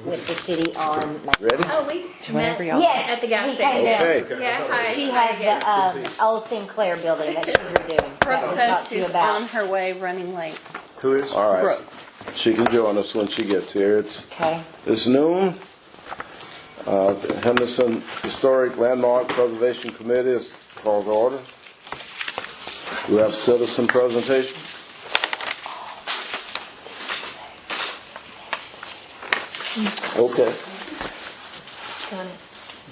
with the city on. Ready? Oh, we met Yes, at the gas he came station. down. Okay. Yeah, hi. She has the old Sinclair building that she's redoing. Brooke that we says talked to you she's about. on her way running late. Who is? All right. Brooke. She can join us when she gets here. Okay. It's noon. The Henderson Historic Landmark Preservation Committee is called to order. We have citizen presentation. Okay.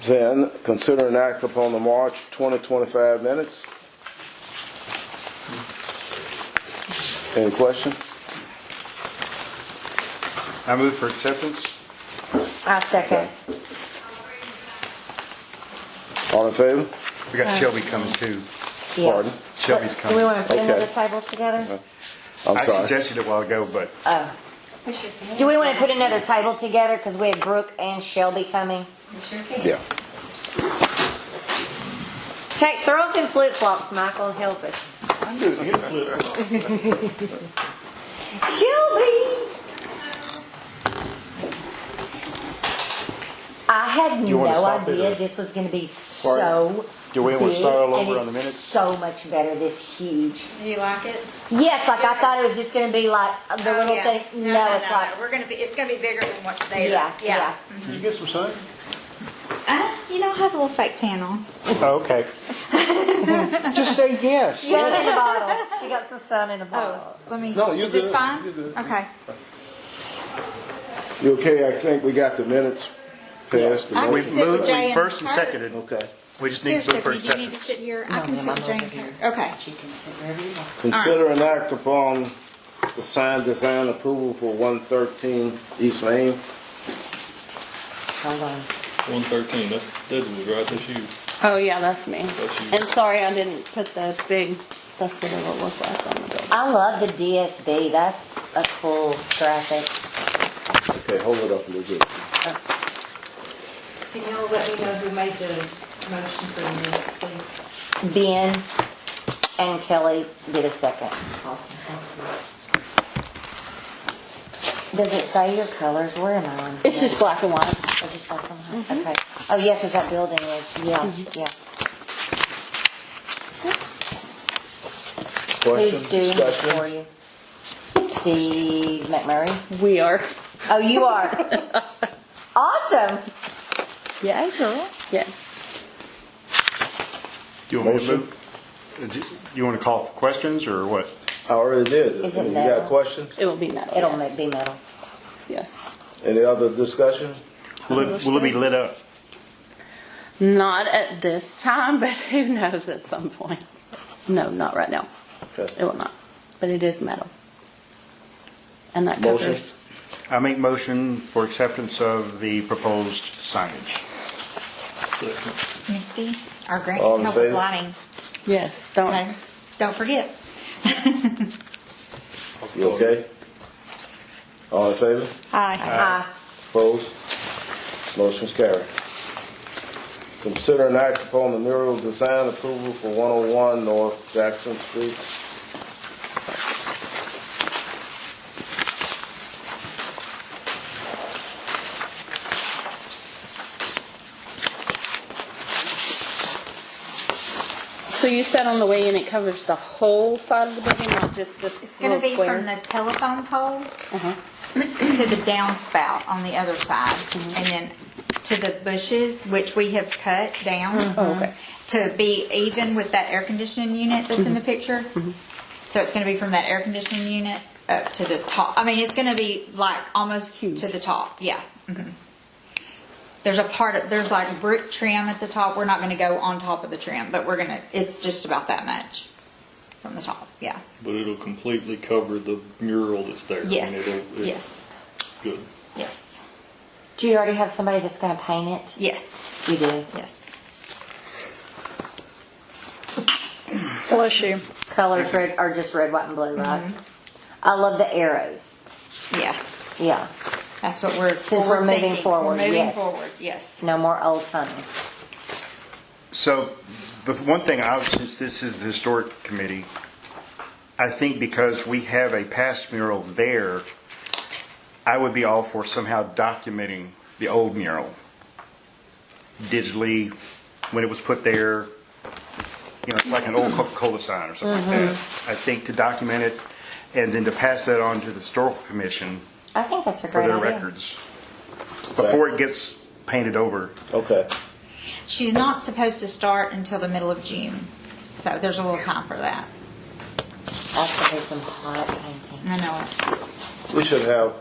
Then consider an act upon the March 2025 minutes. Any question? I move for acceptance. I second. All in favor? We got Shelby coming too. Yeah. Pardon? Shelby's Do we coming. want to put Okay. another table together? I'm I sorry. suggested it a while ago, but Oh. Do we want to put another table together because we have Brooke and Shelby coming? Yeah. Throw us in flip flops, Michael, and help us. Shelby! I had You wanna no stop it, idea or- this was going to be so Do we want to start all big, over and on the it's minutes? so much better. This huge. Do you like it? Yes, like I thought it was just going to be like the little yeah. thing. No, it's like We're gonna be. It's gonna be bigger than what's there. yeah. Did you get some sun? You know, I have a little fake tan on. Oh, okay. Just say yes. Sun in a bottle. She got some sun in a bottle. Let me. No, you're is this good. fine? You're good. Okay. You okay? I think we got the minutes passed. I We can sit with moved, Jay we and first and Kurt. seconded. Okay. We just need Here, to move for Stephanie, do you need to acceptance. sit here? I can sit with Jay and Kurt. Okay. She can sit wherever you want. Consider an act upon the sign design approval for 113 East Main. Hold on. 113, that's Desmond's, right? That's you. Oh yeah, that's me. That's you. And sorry I didn't put the big, that's what it'll look like on the building. I love the DSB. That's a cool graphic. Okay, hold it up a little bit. Can y'all let me know who made the motion for the minutes, please? Ben and Kelly did a second. Awesome, thank Does it say your colors? Where am I on? It's here? just black and white. Oh, just black and white? Okay. Oh, yeah, because that building is, yeah. Question? Who's doing this for Discussion? you? Steve McMurray? We are. Oh, you are? Awesome. Yeah, girl. Yes. Do you want me to Motion? move? Do you want to call for questions or what? I already did. Is it You metal? got questions? It will be metal. It'll yes. be metal. Yes. Any other discussion? Will it be lit up? Not at this time, but who knows at some point. No, not right now. Okay. It will not. But it is metal. And that Motion? covers. I make motion for acceptance of the proposed signage. Misty, our grant All can in help favor? with lighting. Yes. Don't. Okay. Don't forget. You okay? All in favor? Hi. Opposed? Motion's carried. Consider an act upon the mural design approval for 101 North Jackson Street. So you said on the way in it covers the whole side of the building, not just this It's going to little be square? from the telephone pole Uh-huh. to the downspout on the other side, and then to the bushes, which we have cut down Oh, okay. to be even with that air conditioning unit that's in the picture. So it's going to be from that air conditioning unit up to the top. I mean, it's going to be like almost to the top. Yeah. There's a part of, there's like brick trim at the top. We're not going to go on top of the trim, but we're going to, it's just about that much from the top. Yeah. But it'll completely cover the mural that's there. Yes. It'll, Yes. Good. Yes. Do you already have somebody that's going to paint it? Yes. You do. Yes. Bless you. Colors red are just red, white, and blue, right? I love the arrows. Yeah. Yeah. That's what we're Since we're moving thinking. forward, We're moving yes. forward. Yes. No more old timey. So, the one thing, since this is the historic committee, I think because we have a past mural there, I would be all for somehow documenting the old mural digitally when it was put there. You know, it's like an old Coca-Cola sign or something like that. I think to document it and then to pass that on to the historical commission I think that's a for great their idea. records before it gets painted over. Okay. She's not supposed to start until the middle of June, so there's a little time for that. That's gonna be some hot painting. I know it. We should have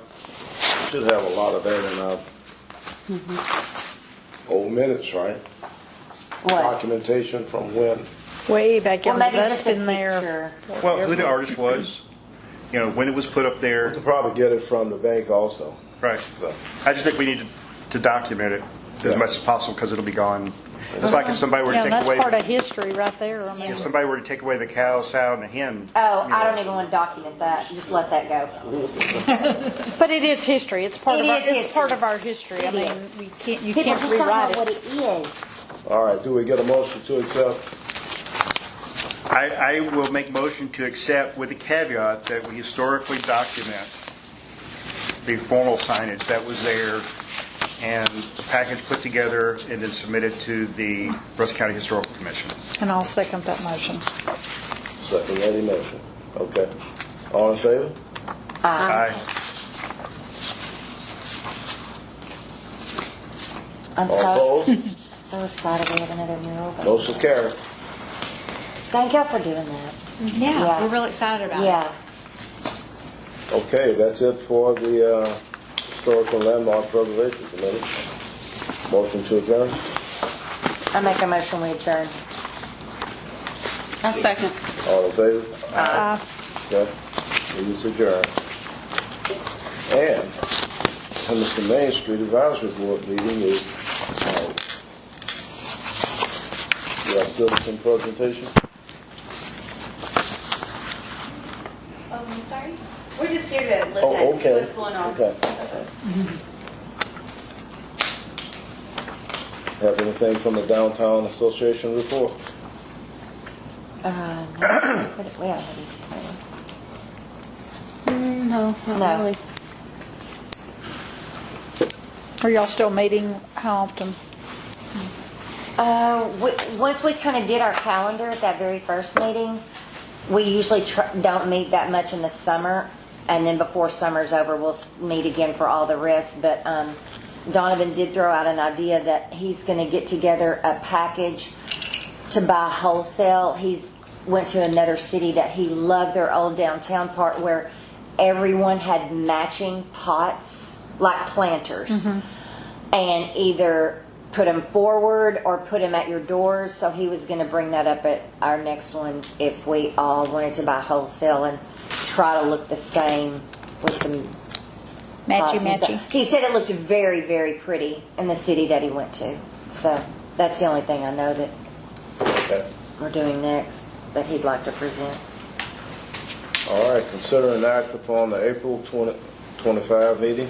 a lot of that in our old minutes, right? What? Documentation from when. Way back Well, in maybe that's just a in there. picture. Well, who the artist was, you know, when it was put up We there. could probably get it from the bank also. Right. So, I just think we need to document it as Yeah. much as possible because it'll be gone. It's like if somebody were to Yeah, take that's away, part of history right there. I mean, if somebody were to take away the cow, sow, and the hen. Oh, you I know, don't even want to document that. Just let that go. but it is history. It's part It of our. is It's history. part of our history. I It mean, is. we can't. You People can't just don't know rewrite what it. it is. all right, do we get a motion to accept? I will make motion to accept with the caveat that we historically document the formal signage that was there and the package put together and then submitted to the Russell County Historical Commission. And I'll second that motion. Second Eddie motion. Okay. All in favor? Aye. I'm All opposed? so excited we have another mural. Motion carried. Thank y'all for doing that. Yeah, Yeah. we're real excited about it. Yeah. Okay, that's it for the Historical Landmark Preservation Committee. Motion to adjourn. I make a motion we adjourn. A second. All in favor? Okay, meeting is adjourned. And Mr. Main Street Advisory Board meeting is, you have citizen presentation? Oh, I'm sorry? We're just here to listen Oh, to see okay. what's going on. Okay. Have anything from the Downtown Association report? No. We haven't No, not No. really. Are y'all still meeting? How often? Once we kind of did our calendar at that very first meeting, we usually don't meet that much in the summer, and then before summer's over, we'll meet again for all the rest. But Donovan did throw out an idea that he's going to get together a package to buy wholesale. He's went to another city that he loved their old downtown part where everyone had matching pots, like planters, and either put them forward or put them at your doors. So he was going to bring that up at our next one if we all wanted to buy wholesale and try to look the same with some pots and stuff. Matchy. He said it looked very, very pretty in the city that he went to. So that's the only thing I know that Okay. we're doing next that he'd like to present. All right, consider an act upon the April 2025 meeting.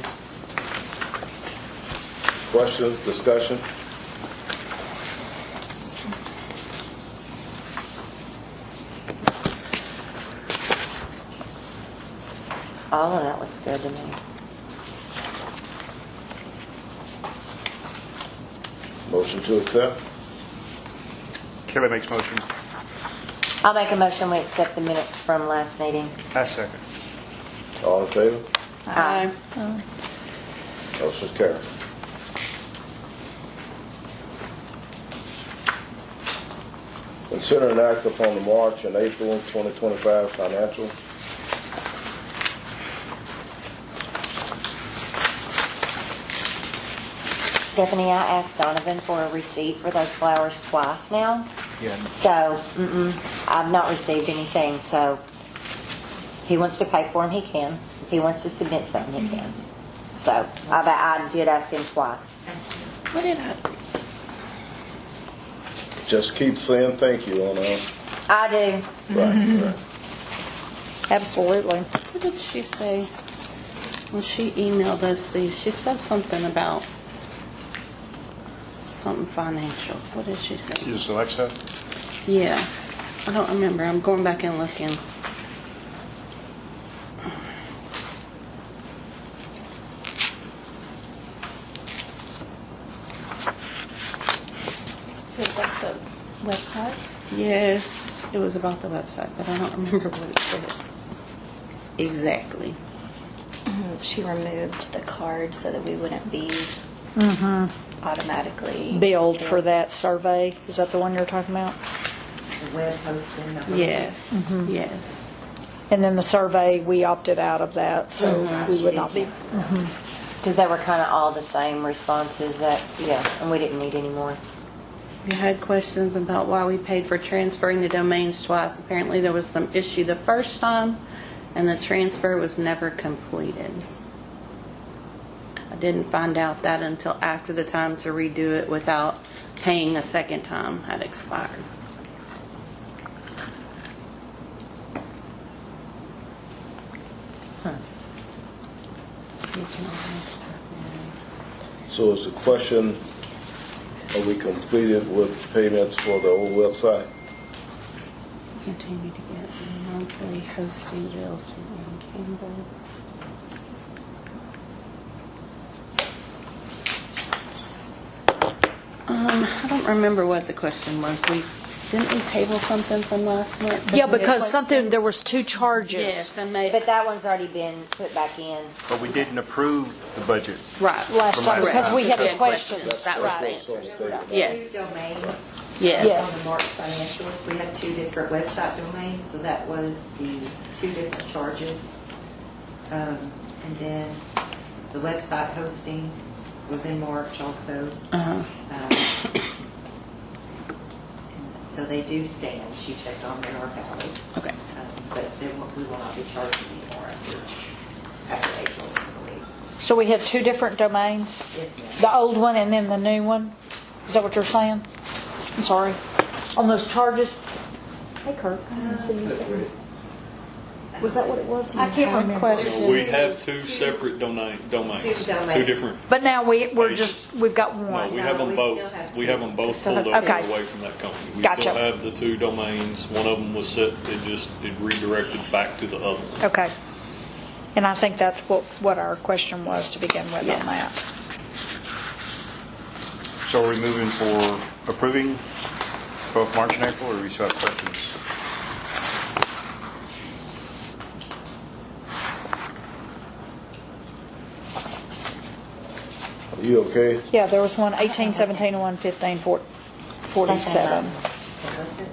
Questions, discussion? All of that looks good to me. Motion to accept? Kelly makes motion. I'll make a motion we accept the minutes from last meeting. I second. All in favor? Aye. Motion carried. Consider an act upon the March and April 2025 financial. Stephanie, I asked Donovan for a receipt for those flowers twice now. Yeah. So, I've not received anything, so if he wants to pay for them, he can. If he wants to submit something, he can. So, I did ask him twice. What did I? Just keep saying thank you on I do. right. Absolutely. What did she say when she emailed us these? She said something about something financial. What did she say? You just Alexa? Yeah, I don't remember. I'm going back and looking. that the website? Yes, it was about the website, but I don't remember what it said exactly. She removed the card so that we wouldn't be automatically Billed for that survey. Is that the one you're talking about? The web hosting. Yes, yes. And then the survey, we opted out of that, so we would not be. Because they were kind of all the same responses that, yeah, and we didn't need any more. You had questions about why we paid for transferring the domains twice. Apparently there was some issue the first time, and the transfer was never completed. I didn't find out that until after the time to redo it without paying a second time had expired. You can always start there. So it's a question, are we completed with payments for the old website? Continue to get monthly hosting bills from Ann Campbell. I don't remember what the question was. Didn't we table something from last month? Yeah, because something, there was 2 charges. Yes, and maybe, But that one's already been put back in. But we didn't approve the budget. right. Last time, Correct. because we had Yeah, questions. That was the That's answer. what's on the table. Yes. Two domains. Yes. Yes. On the March financials, we had 2 different website domains, so that was the 2 different charges. And then the website hosting was in March also. Uh-huh. So they do stand. She checked on their Valley. Okay. But we will not be charging anymore after April, I believe. So we have 2 different domains? Yes, ma'am. The old one and then the new one? Is that what you're saying? I'm sorry. On those charges? Hey, Kirk. I didn't see you say- Was that what it was? I can't remember. We have 2 separate domains. 2 domains. 2 different. But now we've Pages. got No, one. we No, have them we both. still have We 2. have them both Still pulled have- over okay. away from that company. We Gotcha. still have the 2 domains. One of them was set. It redirected back to the other one. Okay. And I think that's what our question was to begin with Yes. on that. So are we moving for approving both March and April, or do we still have questions? Are you okay? Yeah, there was one 18, 17, and one 15, 47. What was it?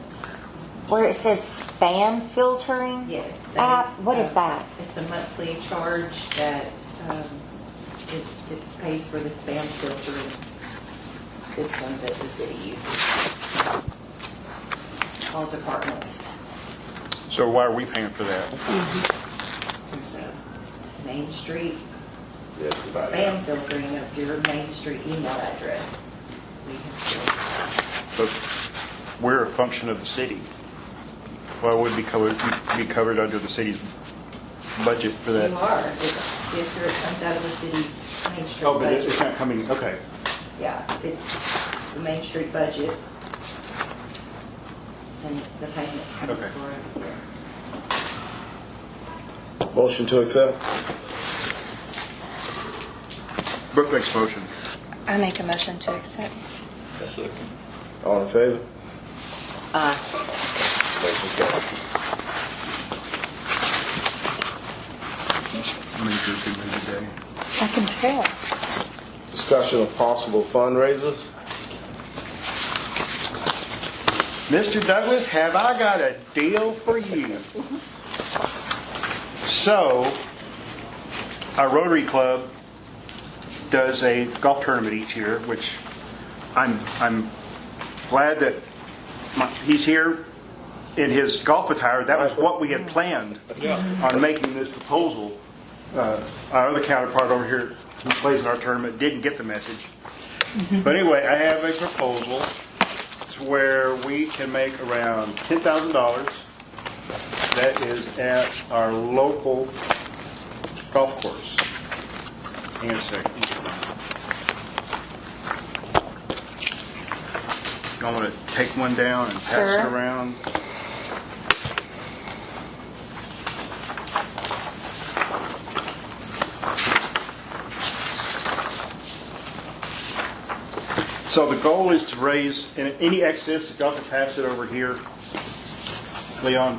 Where it says spam filtering? Yes. App, what is that? It's a monthly charge that it pays for the spam filtering system that the city uses. All departments. So why are we paying for that? There's a Main Street Yes, about it. spam filtering of your Main Street email address. We have But we're a function of the city. Why would we be covered under the city's budget for to, that? you are, yes, sir, it comes out of the city's Main Street Oh, but it's budget. not coming, okay. Yeah, it's the Main Street budget. And the payment comes Okay. for it. Motion to accept? Brooke makes a motion. I make a motion to accept. Second. All in favor? Aye. Motion carried. I'm going to do a good move today. I can tell. Discussion of possible fundraisers. Mr. Douglas, have I got a deal for you? So, our Rotary Club does a golf tournament each year, which I'm glad that he's here in his golf attire. That was what we had planned on making this proposal. Our other counterpart over here who plays in our tournament didn't get the message. But anyway, I have a proposal to where we can make around $10,000. That is at our local golf course. Hang on a second. I'm going to take one down and pass Sure. it around. So the goal is to raise, and any excess, if y'all can pass it over here, Leon.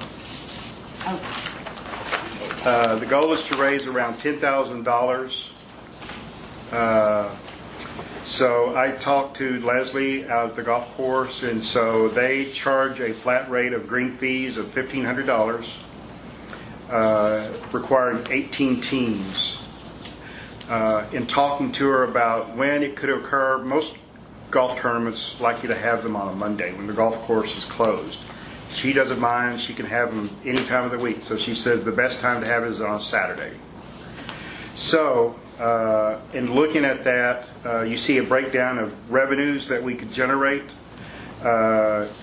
The goal is to raise around $10,000. So I talked to Leslie out at the golf course, and so they charge a flat rate of green fees of $1,500, requiring 18 teams. In talking to her about when it could occur, most golf tournaments like you to have them on a Monday when the golf course is closed. She doesn't mind. She can have them any time of the week. So she said the best time to have it is on a Saturday. So in looking at that, you see a breakdown of revenues that we could generate.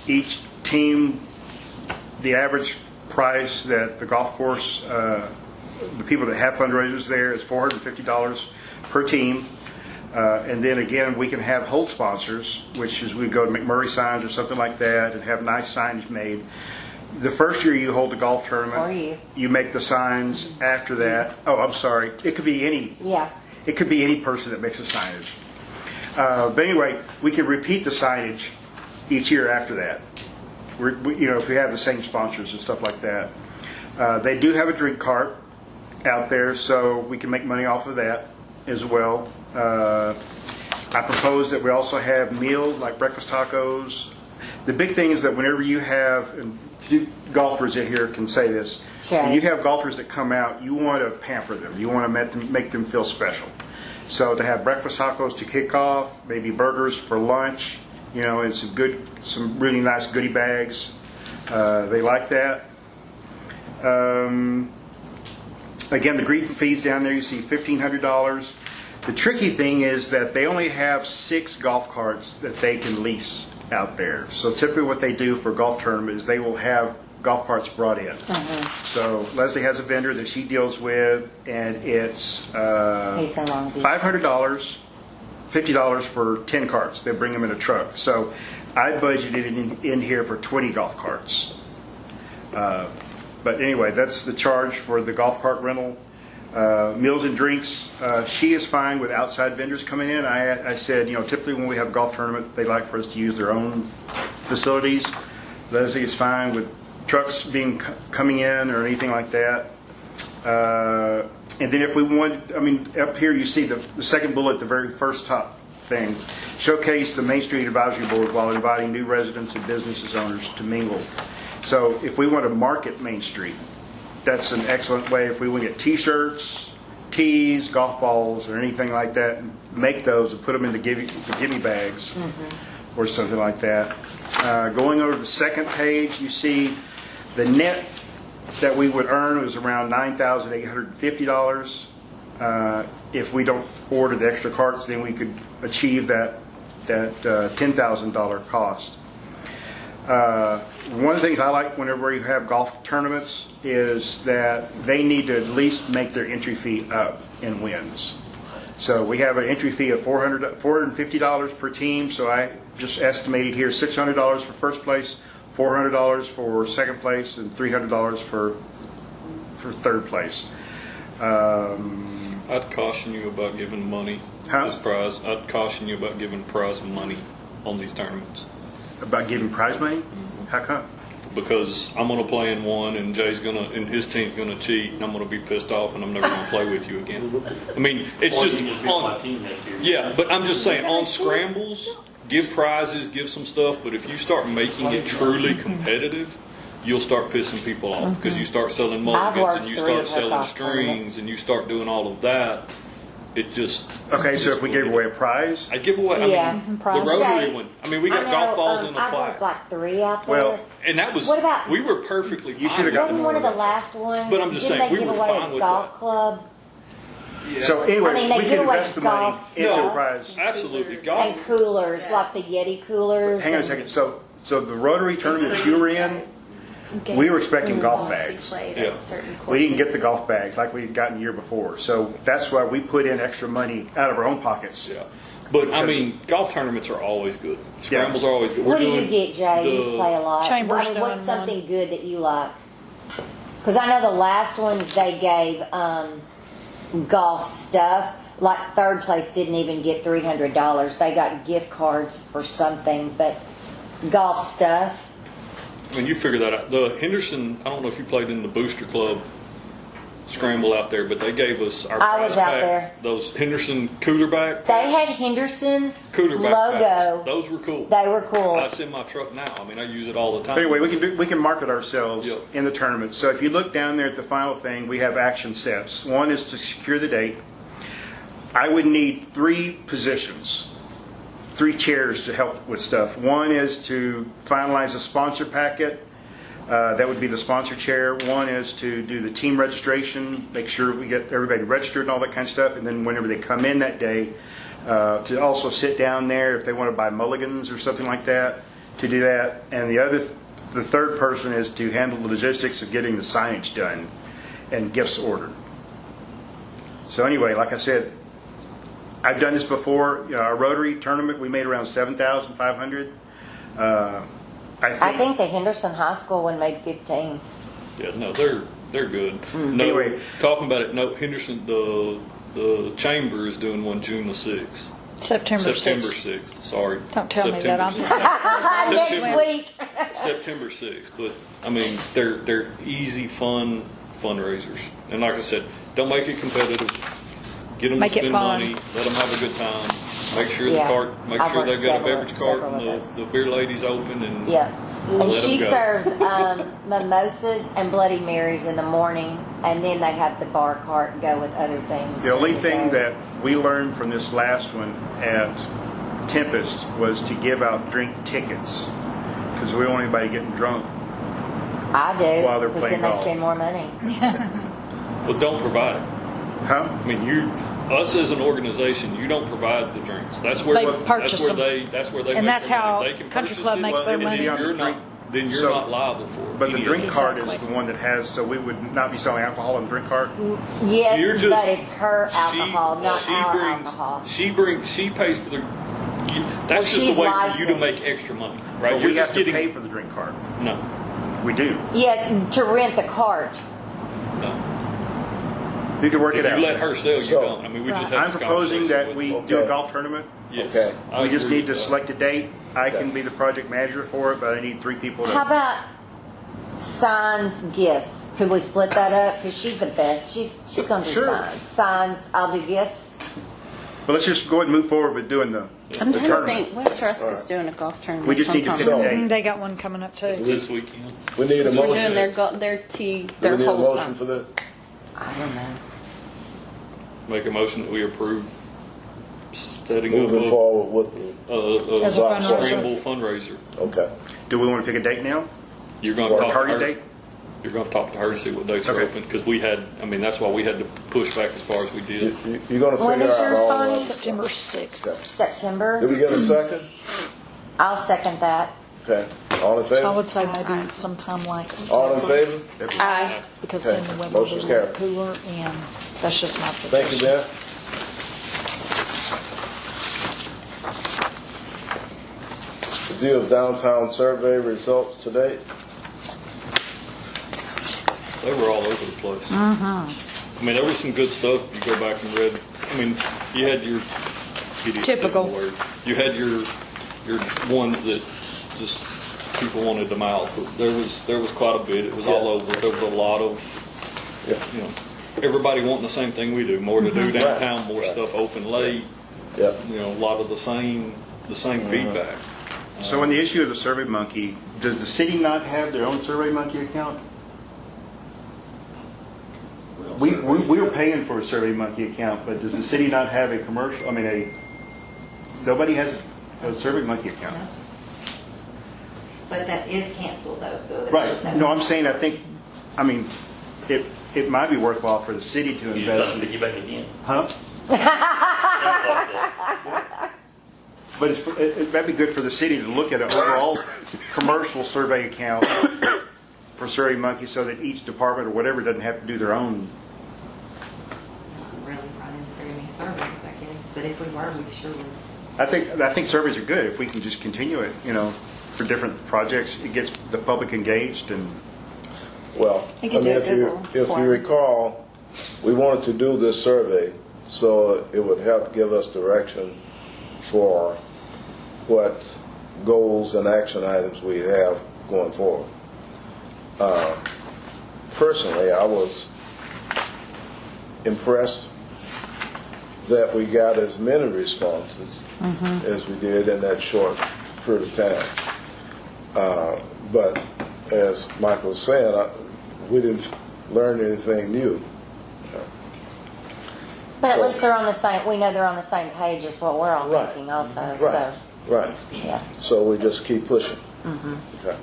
Each team, the average price that the golf course, the people that have fundraisers there is $450 per team. And then again, we can have hold sponsors, which is we go to McMurray Signs or something like that and have nice signage made. The first year you hold a golf tournament, Or you make the signs. After that, oh, I'm sorry, it could be any. Yeah. It could be any person that makes the signage. But anyway, we can repeat the signage each year after that. If we have the same sponsors and stuff like that. They do have a drink cart out there, so we can make money off of that as well. I propose that we also have meals like breakfast tacos. The big thing is that whenever you have, and few golfers in here can say this, Sure. when you have golfers that come out, you want to pamper them. You want to make them feel special. So to have breakfast tacos to kick off, maybe burgers for lunch, and some really nice goodie bags. They like that. Again, the green fees down there, you see $1,500. The tricky thing is that they only have 6 golf carts that they can lease out there. So typically what they do for a golf tournament is they will have golf carts brought in. So Leslie has a vendor that she deals with, and it's $500, $50 for 10 carts. They bring them in a truck. So I budgeted in here for 20 golf carts. But anyway, that's the charge for the golf cart rental. Meals and drinks, she is fine with outside vendors coming in. I said, typically when we have a golf tournament, they like for us to use their own facilities. Leslie is fine with trucks coming in or anything like that. And then if we want, up here you see the second bullet, the very first top thing, showcase the Main Street Advisory Board while inviting new residents and businesses owners to mingle. So if we want to market Main Street, that's an excellent way. If we want to get T-shirts, tees, golf balls, or anything like that, make those and put them in the gimme bags or something like that. Going over to the second page, you see the net that we would earn was around $9,850. If we don't order the extra carts, then we could achieve that $10,000 cost. One of the things I like whenever you have golf tournaments is that they need to at least make their entry fee up in wins. So we have an entry fee of $450 per team. So I just estimated here $600 for first place, $400 for second place, and $300 for third place. I'd caution you about giving money as prize. I'd caution you about giving prize money on these tournaments. About giving prize money? How come? Because I'm going to play in one, and Jay's and his team's going to cheat, and I'm going to be pissed off, and I'm never going to play with you again. It's just on my team next year. Yeah, but I'm just saying on scrambles, give prizes, give some stuff. But if you start making it truly competitive, you'll start pissing people off because you start selling mulligans and you start selling strings and you start doing all of that. It just okay. So if we gave away a prize, I give away. The rotary one. We got golf balls in a plaque. I like 3 out there. Well, and that was. What about? We were perfectly. You should have gotten one of the last ones. But I'm just saying we were fine with golf that. Club. Yeah. So anyway, they we give can away invest the money golf into a stuff. prize. Absolutely, And golf. coolers, like the Yeti coolers. Hang on a second. So the Rotary tournament that you were in, we were expecting golf bags. Yeah. We didn't get the golf bags like we had gotten the year before. So that's why we put in extra money out of our own pockets. Yeah. But golf tournaments are always good. Scrambles are always good. What do you get, Jay? You play a lot. Chambers what's doing something good that you like? Because I know the last ones they gave golf stuff, like third place didn't even get $300. They got gift cards for something, but golf stuff. And you figure that out. The Henderson, I don't know if you played in the Booster Club scramble out there, but they gave us our I was prize out pack, there. those Henderson cooler back. They had Henderson Cooler backpacks. logo. Those were cool. They were cool. That's in my truck now. I mean, I use it all the time. But anyway, we can market ourselves Yep. in the tournament. So if you look down there at the final thing, we have action steps. One is to secure the date. I would need 3 positions, 3 chairs to help with stuff. One is to finalize a sponsor packet. That would be the sponsor chair. One is to do the team registration, make sure we get everybody registered and all that kind of stuff. And then whenever they come in that day, to also sit down there if they want to buy mulligans or something like that, to do that. And the third person is to handle the logistics of getting the signage done and gifts ordered. So anyway, like I said, I've done this before. Our Rotary tournament, we made around $7,500. I think the Henderson High School one made 15. Yeah, no, they're good. No, Anyway. talking about it. No, Henderson, the chamber is doing one June the 6th. September 6th. 6th. Sorry. Don't tell me that. I'm Next week. September 6th. But I mean, they're easy, fun fundraisers. And like I said, don't make it competitive. Get them Make to it spend fun. money. Let them have a good time. Make sure Yeah. the cart. Make I've sure worked they've got a several- beverage cart several and of the beer lady's open. And Yeah. And Let she 'em go. serves mimosas and Bloody Marys in the morning, and then they have the bar cart go with other things. The only thing that we learned from this last one at Tempest was to give out drink tickets because we don't want anybody getting drunk. I do, while they're because playing then they golf. spend more money. but don't provide it. Huh? I mean, us as an organization, you don't provide the drinks. That's where They purchase them. That's where they And make that's their how money. They can Country purchase Club it, makes their and money. then you're So- not liable for it. But the Any drink of it. cart is Exactly. the one that has, so we would not be selling alcohol in the drink cart? Yes, You're just- but it's her alcohol, not our brings, alcohol. She pays for the. That's just she's the way for you to licensed. make extra money, right? But You're we just have to getting pay for the drink cart. no, We do. Yes, to rent the cart. no. You can work If it out. you let her sell, you So- don't. I mean, we just had I'm this proposing conversation that with- we do a Okay. golf tournament. Yes, Okay. I We just agree need to with that. select a date. I Okay. can be the project manager for it, but I need 3 people How to. about signs, gifts? Could we split that up? Because she's the best. She's gonna do Sure. signs. Signs, I'll do gifts. But let's just go ahead and move forward with doing the I'm trying to tournament. think, West Rusk is doing a golf tournament We just need to sometime. pick a Mm, date. they got one coming up too. This weekend. We need a We're doing motion. their tee, Do their we need a whole motion for signs. that? I don't know. Make a motion that we approve setting Moving up forward with, As a a fundraiser. scramble fundraiser. okay. Do we want to pick a date now? You're going to Or talk to Target her. date? You're going to talk to her to see what dates are Okay. open because we had. I mean, that's why we had to push back as far as we did. You're gonna When figure is out yours, all Bonnie? of September 6th. that. Did September. we get a second? I'll second that. Okay. All in I favor? would say maybe sometime like All in favor? Aye. because Okay. then the weather will Motion's be a little carried. cooler, and that's just my Thank you, suggestion. Ben. Review of downtown survey results today. They were all over the place. I mean, there was some good stuff. You go back and read. I mean, you had your Typical. word. You had your ones that just people wanted them out. But there was quite a bit. It was all over. There was a lot of you know everybody wanting the same thing we do. More to do downtown. More Right. stuff open late. Yep. You know, a lot of the same feedback. So on the issue of the Survey Monkey, does the city not have their own Survey Monkey account? We were paying for a Survey Monkey account, but does the city not have a commercial, nobody has a Survey Monkey account? But that is canceled though, so. Right, no, I'm saying, it might be worthwhile for the city to You just invest. have to get back again. Huh? But it might be good for the city to look at an overall commercial survey account for Survey Monkey so that each department or whatever doesn't have to do their own. Really running very many surveys, I guess, but if we were, we sure would. I think surveys are good if we can just continue it, for different projects. It gets the public engaged and, Well, You could do a Google if form. you recall, we wanted to do this survey so it would help give us direction for what goals and action items we have going forward. Personally, I was impressed that we got as many responses as we did in that short period of time. But as Michael was saying, we didn't learn anything new. But at least they're on the same, we know they're on the same page as what we're all Right. thinking also, Right, so, right. yeah. So we just keep pushing. Okay.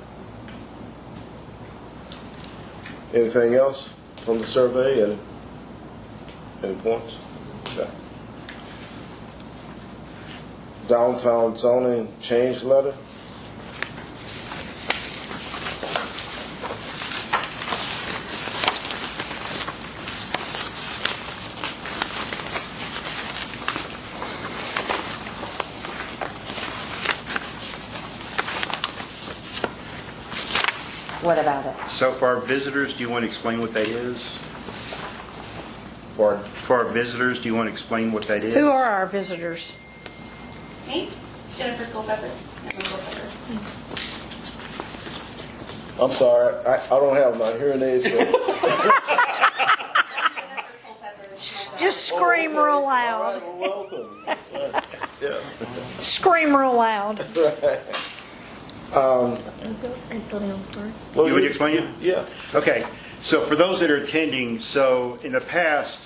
Anything else from the survey? Any points? Okay. Downtown zoning change letter? What about it? So for our visitors, do you want to explain what that is? Pardon? For our visitors, do you want to explain what that is? Who are our visitors? Me, Jennifer Culpepper, Emma Culpepper. I'm sorry, I don't have my hearing aids. So. Jennifer Culpepper. Just scream real loud. All right, well, welcome. Yeah. Scream real loud. Well, You want to explain it? Yeah. Okay, so for those that are attending, so in the past,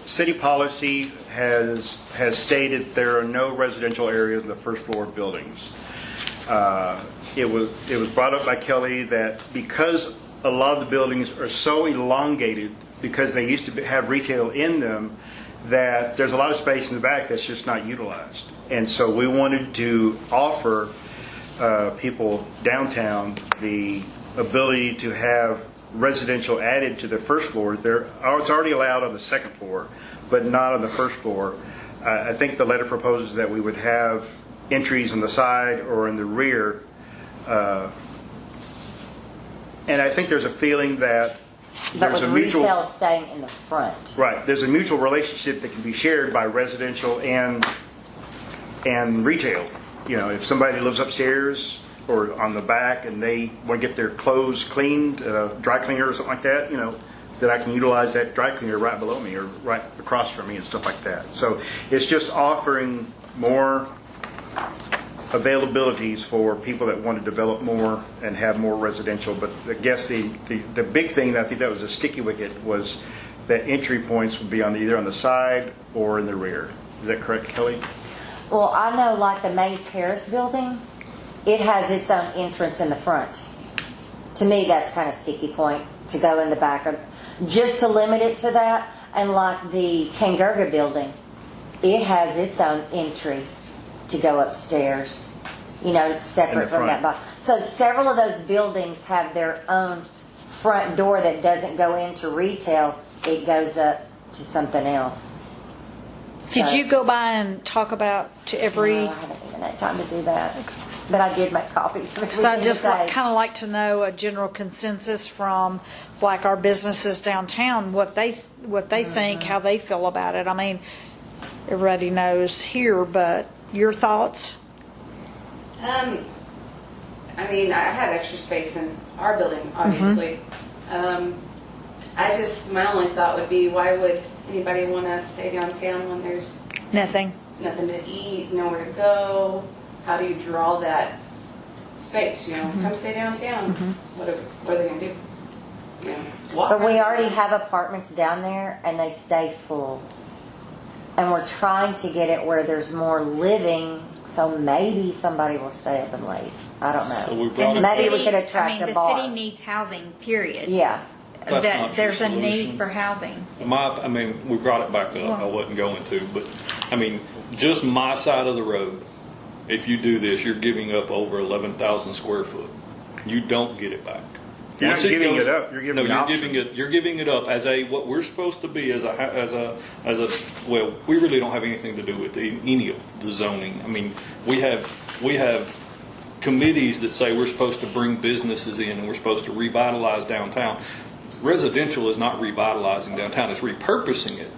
city policy has stated there are no residential areas in the first floor of buildings. It was brought up by Kelly that because a lot of the buildings are so elongated, because they used to have retail in them, that there's a lot of space in the back that's just not utilized. And so we wanted to offer people downtown the ability to have residential added to the first floors. It's already allowed on the second floor, but not on the first floor. I think the letter proposes that we would have entries on the side or in the rear. And I think there's a feeling that But there's with a mutual... retail staying in the front. Right. There's a mutual relationship that can be shared by residential and retail. You know, if somebody lives upstairs or on the back and they want to get their clothes cleaned, dry cleaner or something like that, you know, that I can utilize that dry cleaner right below me or right across from me and stuff like that. So it's just offering more availabilities for people that want to develop more and have more residential. But I guess the big thing, and I think that was a sticky wicket, was that entry points would be on either on the side or in the rear. Is that correct, Kelly? Well, I know like the Mays Harris building, it has its own entrance in the front. To me, that's kind of sticky point to go in the back, just to limit it to that. And like the Kangurga building, it has its own entry to go upstairs, you know, separate from that box. So several of those buildings have their own front door that doesn't go into retail. It goes up to something else. Did So- you go by and talk about to every? No, I haven't even had time to do that. But I did make copies. Because I just kind of like to know a general consensus from like our businesses downtown, what they think, how they feel about it. I mean, everybody knows here, but your thoughts? I mean, I have extra space in our building, obviously. My only thought would be, why would anybody want to stay downtown when there's Nothing. nothing to eat, nowhere to go? How do you draw that space, you know? Come stay downtown. What are they going to do? You know, walk But we around. already have apartments down there and they stay full. And we're trying to get it where there's more living, so maybe somebody will stay up and late. I don't know. So we brought And the it, Maybe we city- could attract a the bar. city needs housing, period. Yeah. That's That not there's your a need solution. for housing. we brought it back up. I wasn't going to, but I mean, just my side of the road. If you do this, you're giving up over 11,000 square foot. You don't get it back. You're not Once giving goes- it up. You're giving no, an you're option. giving it. You're giving it up as a what we're supposed to be as a. Well, we really don't have anything to do with any of the zoning. I mean, we have committees that say we're supposed to bring businesses in and we're supposed to revitalize downtown. Residential is not revitalizing downtown; it's repurposing it.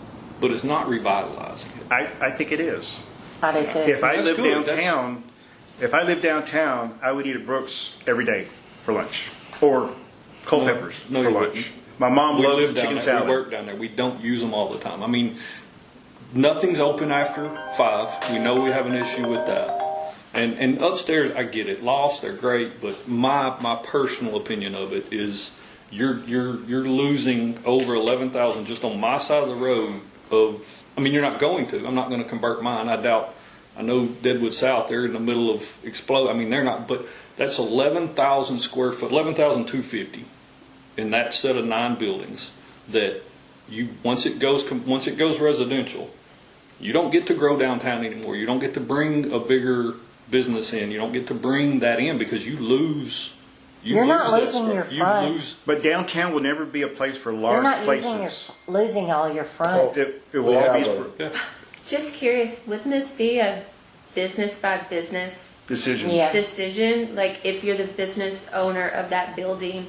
but it's not revitalizing it. I think it is. I do too. If I That's lived good. downtown, I would eat at Brooks every day for lunch, or Culpeppers No, for you lunch. wouldn't. My mom We loves live the down chicken there. We salad. work down there. We don't use them all the time. I mean, nothing's open after 5. We know we have an issue with that. And upstairs, I get it. Lofts, they're great, but my personal opinion of it is you're losing over 11,000 just on my side of the road. I mean, you're not going to. I'm not going to convert mine. I doubt. I know Deadwood South. They're in the middle of explode. I mean, they're not. But that's 11,000 square foot, 11,250 in that set of 9 buildings. That you once it goes residential, you don't get to grow downtown anymore. You don't get to bring a bigger business in. You don't get to bring that in because you lose. You're not that losing stuff. your front. You lose. But downtown will never be a place for You're large not places. losing all your front. It We will all be have for Yeah. Just curious, wouldn't this be a business by business decision. Yeah. decision? Like if you're the business owner of that building,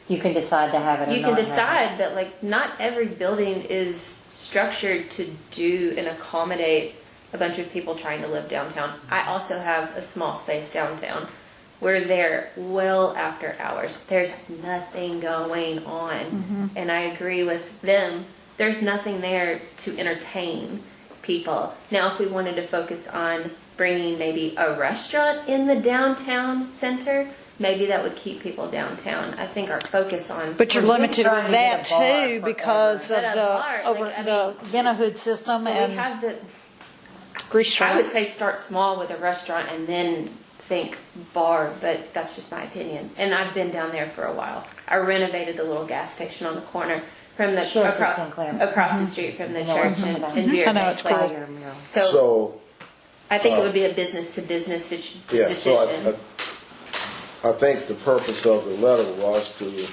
You can decide to have it or you not can have it. decide, but like not every building is structured to do and accommodate a bunch of people trying to live downtown. I also have a small space downtown. We're there well after hours. There's nothing going on. And I agree with them. There's nothing there to entertain people. Now, if we wanted to focus on bringing maybe a restaurant in the downtown center, maybe that would keep people downtown. I think our focus on... But you're We've been limited trying with to get that a bar too forever. because of But a the bar, over like, I the Benahood system we and have the... grease I would trap. say start small with a restaurant and then think bar, but that's just my opinion. And I've been down there for a while. I renovated the little gas station on the corner from the She lives in across, Sinclair. across the street from the I know where church you're in talking about. Vera I know, Bay it's Place. cool. Your mural. So I think it would be a business to business Yeah, decision. so I think the purpose of the letter was to,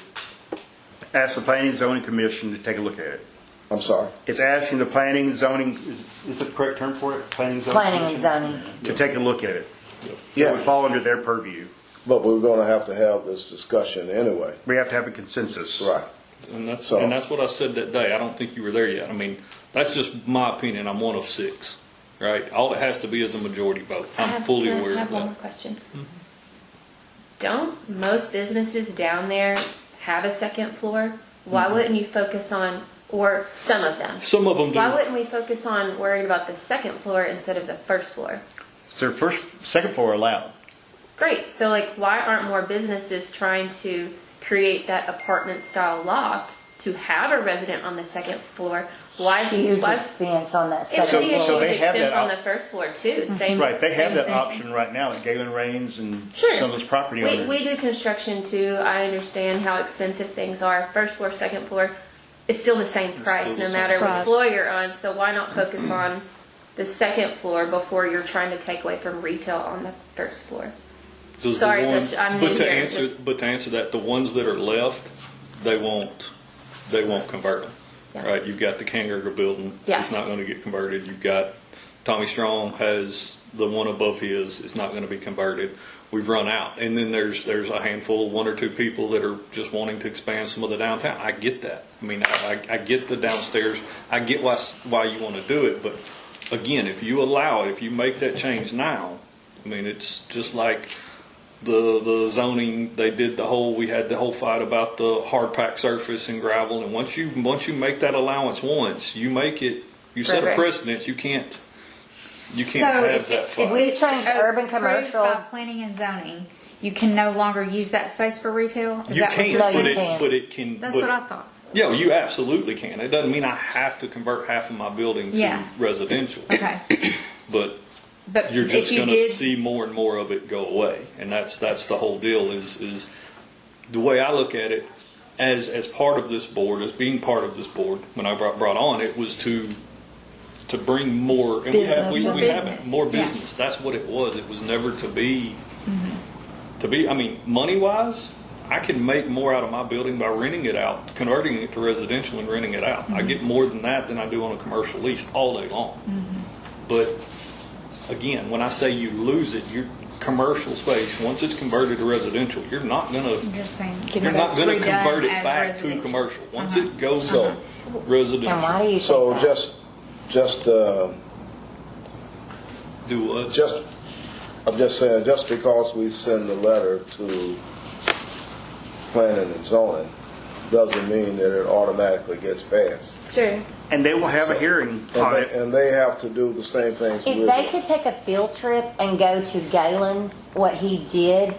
Ask the Planning and Zoning Commission to take a look at it. I'm sorry, It's asking the Planning and Zoning, is the correct term for it? Planning and Zoning Planning and Commission? zoning. To take a look at it. It Yeah. would fall under their purview. but we're gonna have to have this discussion anyway. We have to have a consensus. Right. And that's So- what I said that day. I don't think you were there yet. I mean, that's just my opinion. I'm one of 6, right? All it has to be is a majority vote. I'm fully Can I aware have of one that. more question? Don't most businesses down there have a second floor? Why wouldn't you focus on, or some of them? Some of them do. Why wouldn't we focus on worrying about the second floor instead of the first floor? So second floor allowed. Great. So like, why aren't more businesses trying to create that apartment style loft to have a resident on the second floor? Why? Huge why expense on that it would second be a So floor. they huge have expense that on the first floor too. Same. Right, they have same that thing. option right now at Galen Rains and Sure. some of those property We owners. do construction too. I understand how expensive things are. First floor, second floor, it's still the same price still the no same matter price. what floor you're on. So why not focus on the second floor before you're trying to take away from retail on the first floor? Does the Sorry, ones- I'm but new to here. answer, but to answer that, the ones that are left, they won't convert them. Yeah. Right? You've got the Kangaroo building. Yeah. It's not going to get converted. You've got Tommy Strong has the one above his. It's not going to be converted. We've run out, and then there's a handful, 1 or 2 people that are just wanting to expand some of the downtown. I get that. I mean, I get the downstairs. I get why you want to do it, but again, if you allow it, if you make that change now, I mean, it's just like the zoning. They did we had the whole fight about the hard packed surface and gravel, and once you make that allowance once, you make it, you set a Correct. precedent. You can't So have if that if fight. we it's change urban approved commercial- by planning and zoning, you can no longer use that space for retail? Is You that what can, you're No, but you it, can't. but it can. That's but, what I thought. Yeah, you absolutely can. It doesn't mean I have to convert half of my building to Yeah. residential. Okay. But But you're if just you going to did, see more and more of it go away, and that's the whole deal. Is the way I look at it as part of this board, as being part of this board. When I brought on, it was to bring more, and Business. we have it, Business, more yeah. business. That's what it was. It was never to be. To be, I mean, money wise, I can make more out of my building by renting it out, converting it to residential and renting it out. I get more than that than I do on a commercial lease all day long. But again, when I say you lose it, commercial space, once it's converted to residential, you're not gonna, I'm just saying. you're not gonna Redone convert it as back to residential. commercial. Once it goes So- to residential. And why do you So think that? just, Do what? I'm just saying, just because we send the letter to planning and zoning doesn't mean that it automatically gets passed. Sure. And they will have a hearing on it. And they have to do the same things If we're they doing. could take a field trip and go to Galen's, what he did,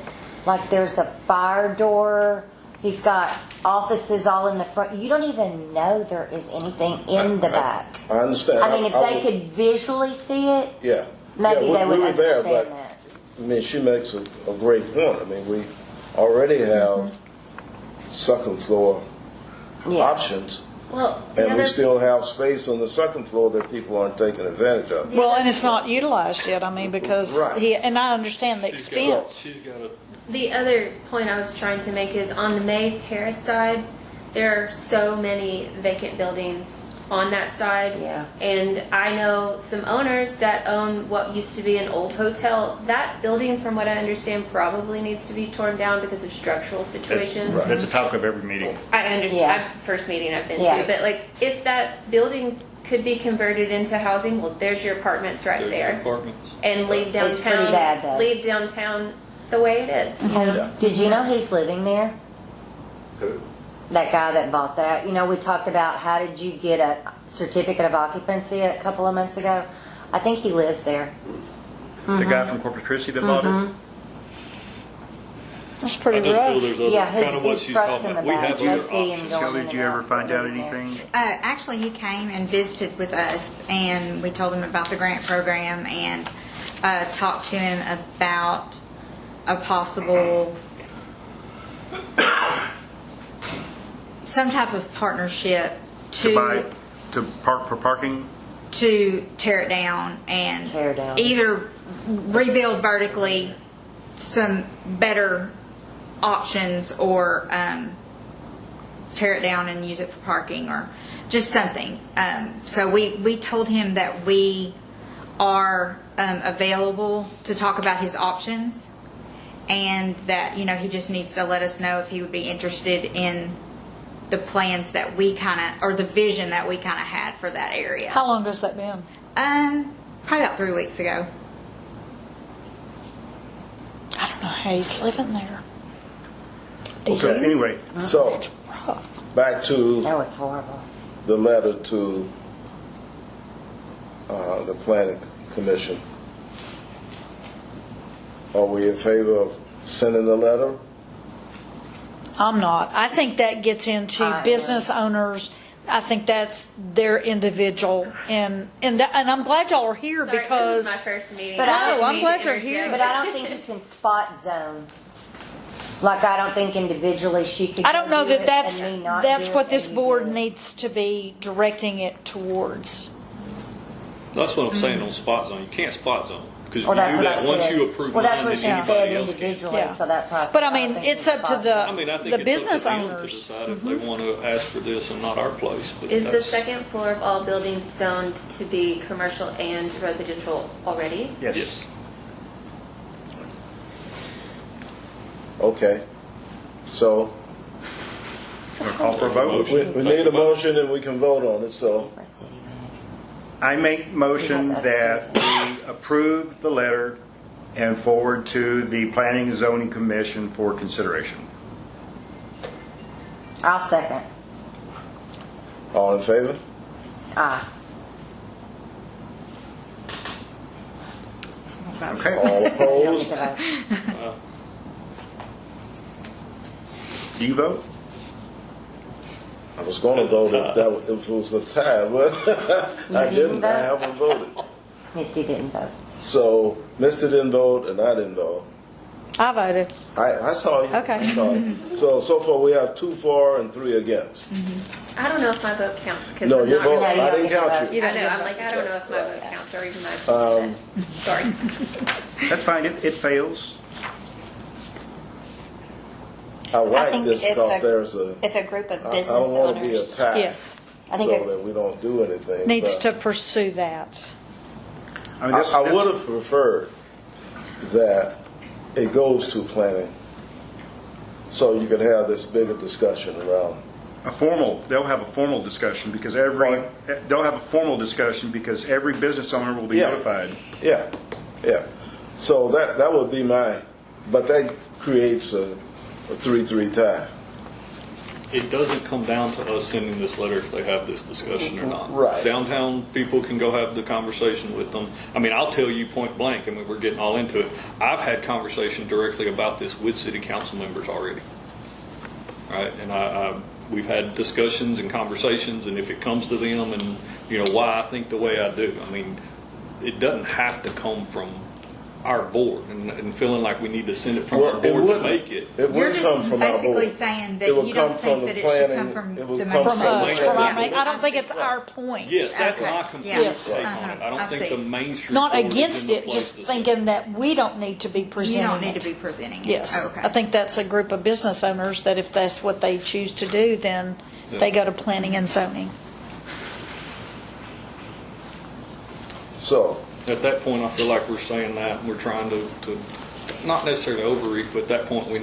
like there's a fire door, he's got offices all in the front. You don't even know there is anything in the back. I understand. I mean, if I they was- could visually see it, Yeah. maybe Yeah, they would we were there, understand but, that. I mean, she makes a great point. I mean, we already have second floor Yeah. options, Well, and we still have space on the second floor that people aren't taking advantage of. Well, and it's not utilized yet, I mean, because Right. and I understand the expense. She's got a, the other point I was trying to make is on the Mays Terrace side, there are so many vacant buildings on that side. Yeah. And I know some owners that own what used to be an old hotel. That building, from what I understand, probably needs to be torn down because of structural situations. That's a topic of every meeting. I understand. Yeah. First meeting I've been Yeah. to, but like if that building could be converted into housing, well, there's your apartments right there's there, apartments. and leave It's pretty downtown. bad, though. Leave downtown the way it is. Yeah. Did you know he's living there? That guy that bought that. You know, we talked about how did you get a certificate of occupancy a couple of months ago. I think he lives there. The guy from Corpus Christi that bought it. That's I pretty just feel rough. there's other, Yeah, his- kind of what his she's truck's talking in about. the We back. have You'll other see him options. going Kelly, in did and you ever out find out living there. anything? Actually, he came and visited with us, and we told him about the grant program and talked to him about a possible some type of partnership To buy, to park for parking? to tear it down and Tear down. either rebuild vertically some better options or tear it down and use it for parking or just something. So we told him that we are available to talk about his options and that, you know, he just needs to let us know if he would be interested in the plans that we kind of, or the vision that we kind of had for that area. How long has that been? Probably about 3 weeks ago. I don't know how he's living there. Do Okay, you? anyway, So, It's rough. back to Oh, it's horrible. the letter to the planning commission. Are we in favor of sending the letter? I'm not. I think that gets into I am. business owners. I think that's their individual, and I'm glad y'all are here Sorry, because this is my first meeting. But I I- didn't No, I'm mean glad to you're interject. here. But I don't think you can spot zone. Like, I don't think individually she could. I don't go know do that it that's and me not that's do what it this and you board do it. needs to be directing it towards. That's what I'm saying on spot zone. You can't spot zone. Because Well, if that's you do what I that, once said. you approve Well, that's mine, what then she said anybody else can. individually, Yeah. so that's why I said. But I don't mean, think it's you up to spot the I mean, I think the it's business up to them to owners. decide if they want to ask for this and not our place. But Is the that's- second floor of all buildings zoned to be commercial and residential already? yes. Yes. Okay. So, We'll call for a vote. we need a motion and we can vote on it, so. I make motion that we approve the letter and forward to the Planning and Zoning Commission for consideration. I'll second. All in favor? Ah, Okay. All opposed? Do you vote? I was going to vote if it was a tie, but I You didn't didn't. I vote? haven't voted. Misty didn't vote. So, Mr. didn't vote and I didn't vote. I voted. I saw you. Okay. I saw you. So far we have 2 for and 3 against. I don't know if my vote counts because No, I'm your not vote, really. No, you I don't didn't get to count vote. you. I know. I'm like, I don't know if my vote counts or even my. Sorry. That's fine, it fails. I like think this if because a- there's a, If a group of I business don't want to be a owners, tie. Yes, I think So it- that we don't do anything. needs but to pursue that. I mean, I would have preferred that it goes to planning, so you could have this bigger discussion around. They'll have a formal discussion because every business owner will be Yeah. notified. Yeah, yeah. So that would be but that creates a 3-3 tie. It doesn't come down to us sending this letter if they have this discussion or not. Right. Downtown people can go have the conversation with them. I mean, I'll tell you point blank, I mean, we're getting all into it. I've had conversation directly about this with city council members already. Right? And we've had discussions and conversations, and if it comes to them and, why I think the way I do, I mean, it doesn't have to come from our board and feeling like we need to send it from our board to make it. It You're wouldn't come just from our board. basically saying that It would you come don't think from that the it should come planning- from it would the come main from From the us, main from our street. main, I don't think it's our point. Yes, that's Okay. my complete Yes. take on it. I don't I think see. the Main Street Not board is against in the it, place just to say- thinking that we don't need to be You presenting don't need it. to be presenting it. Yes. Okay. I think that's a group of business owners that if that's what they choose to do, then they go to planning and zoning. So, At that point, I feel like we're saying that, and we're trying to not necessarily overreach, but at that point, we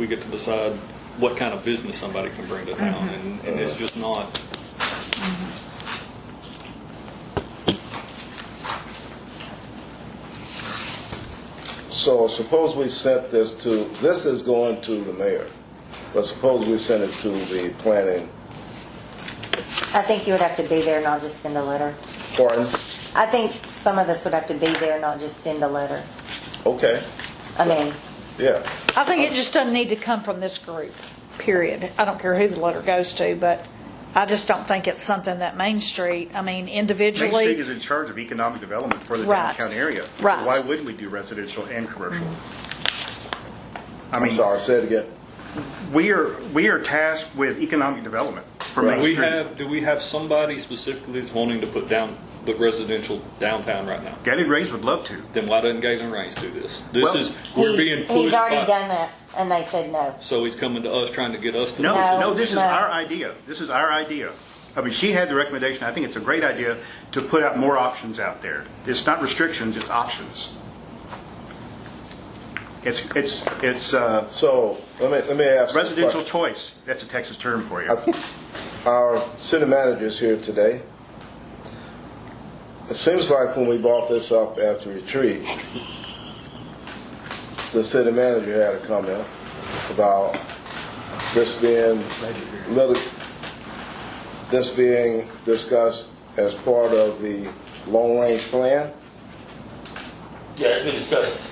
get to decide what kind of business somebody can bring to town, and it's just not. so suppose we sent this is going to the mayor, but suppose we send it to the planning, I think you would have to be there, not just send a letter. pardon? I think some of us would have to be there, not just send a letter. Okay, I mean, yeah. I think it just doesn't need to come from this group, period. I don't care who the letter goes to, but I just don't think it's something that Main Street, I mean, Main individually. Street is in charge of economic development for the Right. downtown area. Right. Why wouldn't we do residential and commercial? I I'm mean, sorry, say it again. we are tasked with economic development for Main Street. Do we have somebody specifically that's wanting to put residential downtown right now? Galen Rays would love to. Then why doesn't Galen Reigns do this? Well, We're being pushed he's already by- done that, and they said no. So he's coming to us trying to get us to. No, this is no. our idea. This is our idea. I mean, she had the recommendation. I think it's a great idea to put out more options out there. It's not restrictions, it's options. It's So, let me ask you a residential question. choice. That's a Texas term for you. Our city manager is here today. It seems like when we brought this up at the retreat, the city manager had a comment about this being discussed as part of the long-range plan. Yeah, it's been discussed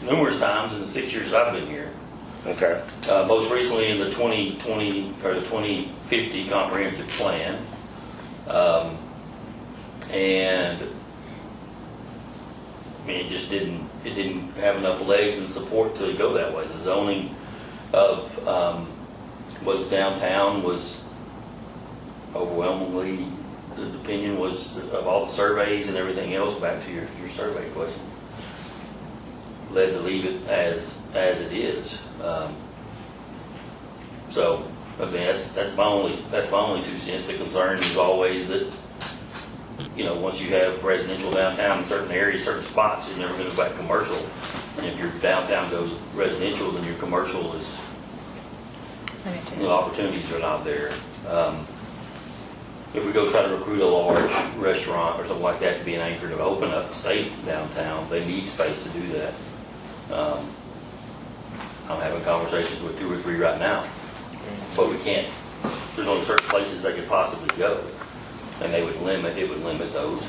numerous times in the 6 years I've been here. Okay. Most recently in the 2020 or the 2050 comprehensive plan. And I mean, it didn't have enough legs and support to go that way. The zoning of what's downtown was overwhelmingly, the opinion was of all the surveys and everything else, back to your survey question, led to leave it as it is. So I mean, that's my only 2 cents. The concern is always that, once you have residential downtown in certain areas, certain spots, you're never going to go back commercial. And if your downtown goes residential, then your commercial is, opportunities are not there. If we go try to recruit a large restaurant or something like that to be an anchor to open up state downtown, they need space to do that. I'm having conversations with 2 or 3 right now, but we can't. There's only certain places they could possibly go, and it would limit those.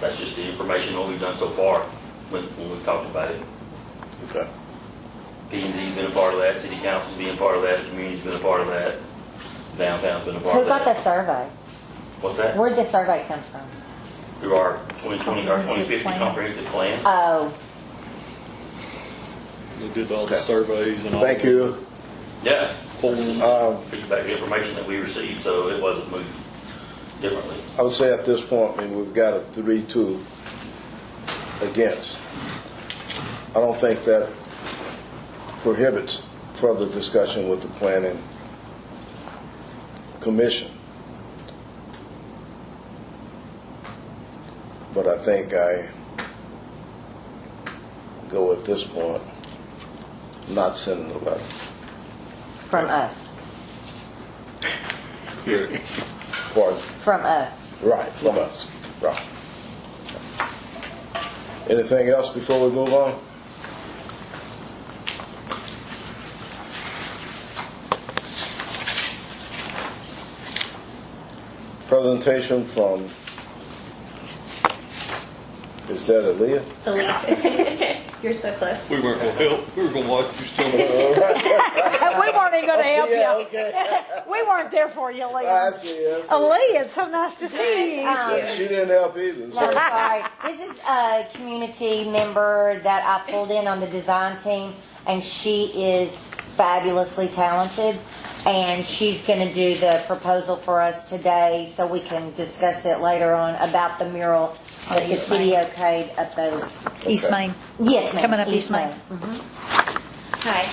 That's just the information what we've done so far when we've talked about it. Okay. P&Z's been a part of that, City Council's been a part of that, the community's been a part of that, downtown's been a part Who of got the that. survey? What's that? Where'd the survey come from? Through our 2020, our 2050 plan. comprehensive plan. Oh, They did all the surveys and all. Thank you. Yeah. Polls. Figured back the information that we received, so it wasn't moved differently. I would say at this point, we've got a 3-2 against. I don't think that prohibits further discussion with the planning commission. but I think I go at this point, not sending the letter. From us. Pardon? From us. Right, from us, right. Anything else before we move on? Presentation from, is that Aaliyah? Elise. You're so close. We weren't gonna help. We were gonna watch you stumble. We weren't even going to help Yeah, you. okay. We weren't there for you, Lee. I see, I see. Lee, it's so nice to see you. Yeah, she didn't help either. No, So. sorry. This is a community member that I pulled in on the design team, and she is fabulously talented. And she's going to do the proposal for us today, so we can discuss it later on about the mural that the city okayed up those. East Main. Yes, ma'am. Coming up East Main. Hi.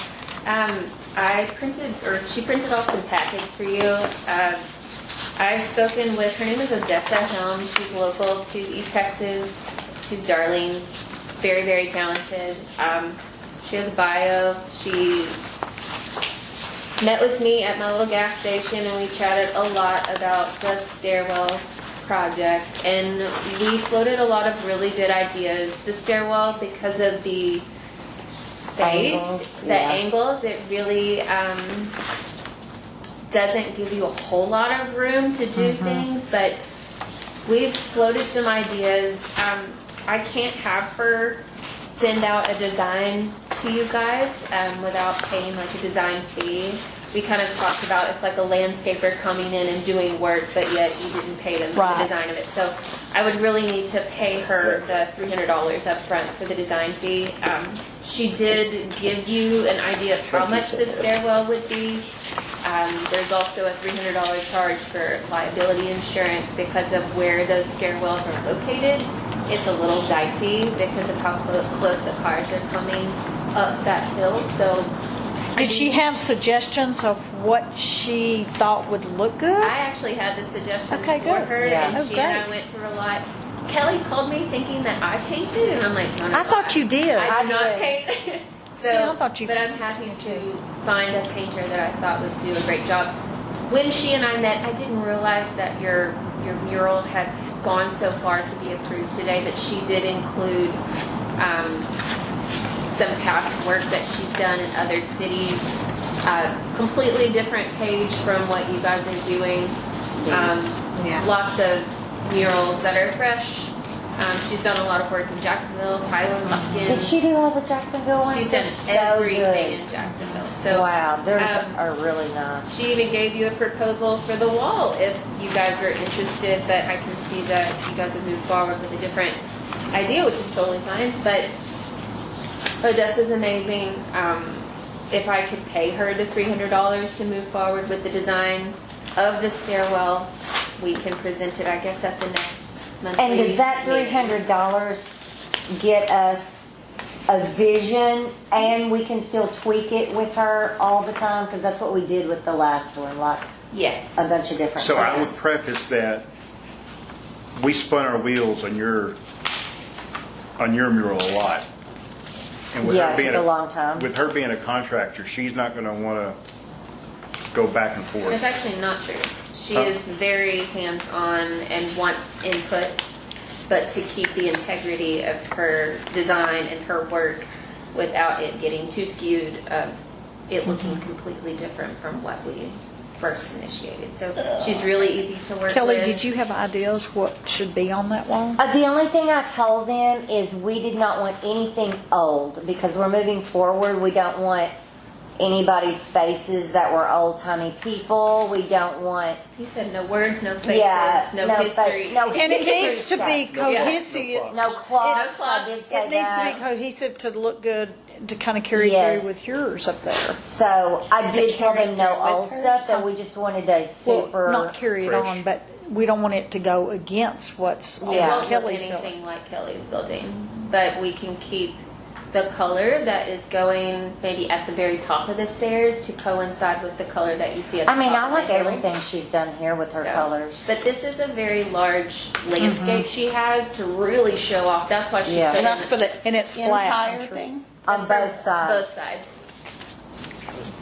She printed off some packets for you. I've spoken with, her name is Odessa Helm. She's local to East Texas. She's darling, very, very talented. She has a bio. She met with me at my little gas station, and we chatted a lot about the stairwell project, and we floated a lot of really good ideas. The stairwell, because of the space, Angles, the yeah. angles, it really doesn't give you a whole lot of room to do things, but we've floated some ideas. I can't have her send out a design to you guys without paying like a design fee. We kind of talked about it's like a landscaper coming in and doing work, but yet you didn't pay them for the design of it. So I would really need to pay her the $300 up front for the design fee. She did give you an idea of how much the stairwell would be. There's also a $300 charge for liability insurance because of where those stairwells are located. It's a little dicey because of how close the cars are coming up that hill. So, Did she have suggestions of what she thought would look good? I actually had the suggestions Okay, for good. her, Yeah. and Oh, she and I great. went through a lot. Kelly called me thinking that I painted, and I'm like, no, no, I thought you did. I did not did. paint. So, See, I thought you but I'm happy to find a painter that I thought would do a great job. When she and I met, I didn't realize that your mural had gone so far to be approved today, but she did include some past work that she's done in other cities. Completely different page from what you guys are doing. Lots of murals that are fresh. She's done a lot of work in Jacksonville, Tyler, Lumpkin. Did she do all the Jacksonville ones? She's They're done so everything good. in Jacksonville. So Wow, theirs um, are really nice. she even gave you a proposal for the wall if you guys are interested, but I can see that you guys have moved forward with a different idea, which is totally fine. But Odessa's amazing. If I could pay her the $300 to move forward with the design of the stairwell, we can present it, I guess, at the next monthly And does that meeting. $300 get us a vision, and we can still tweak it with her all the time? Because that's what we did with the last one, like Yes. a bunch of different So I would things. preface that we spun our wheels on your mural a lot. And with Yeah, her it being took a long time. With her being a contractor, she's not going to want to go back and That's forth. actually not true. She Huh? is very hands-on and wants input, but to keep the integrity of her design and her work without it getting too skewed, it looking completely different from what we first initiated. So she's really easy to work Kelly, with. did you have ideas what should be on that wall? The only thing I told them is we did not want anything old, because we're moving forward. We don't want anybody's faces that were old-timey people. We don't want... You said no words, no faces, Yeah, no no history. face- no And it history needs to be stuff. cohesive. No clocks, No clocks. I did say It needs to that. be cohesive to look good, to kind of carry Yes. through with yours up there. So I did tell them no carry through old with her? stuff, that we just wanted a super... Well, not carry it fresh. on, but we don't want it to go against what's It Yeah. won't look Kelly's anything building. like Kelly's building, but we can keep the color that is going maybe at the very top of the stairs to coincide with the color that you see at the I mean, top I of like the hill. everything she's done here with her So, colors. But this is a very large landscape she has to really show off. That's why she Yeah. put And that's in for the And it's flat, entire I'm sure. thing? On that's for both sides. Both sides.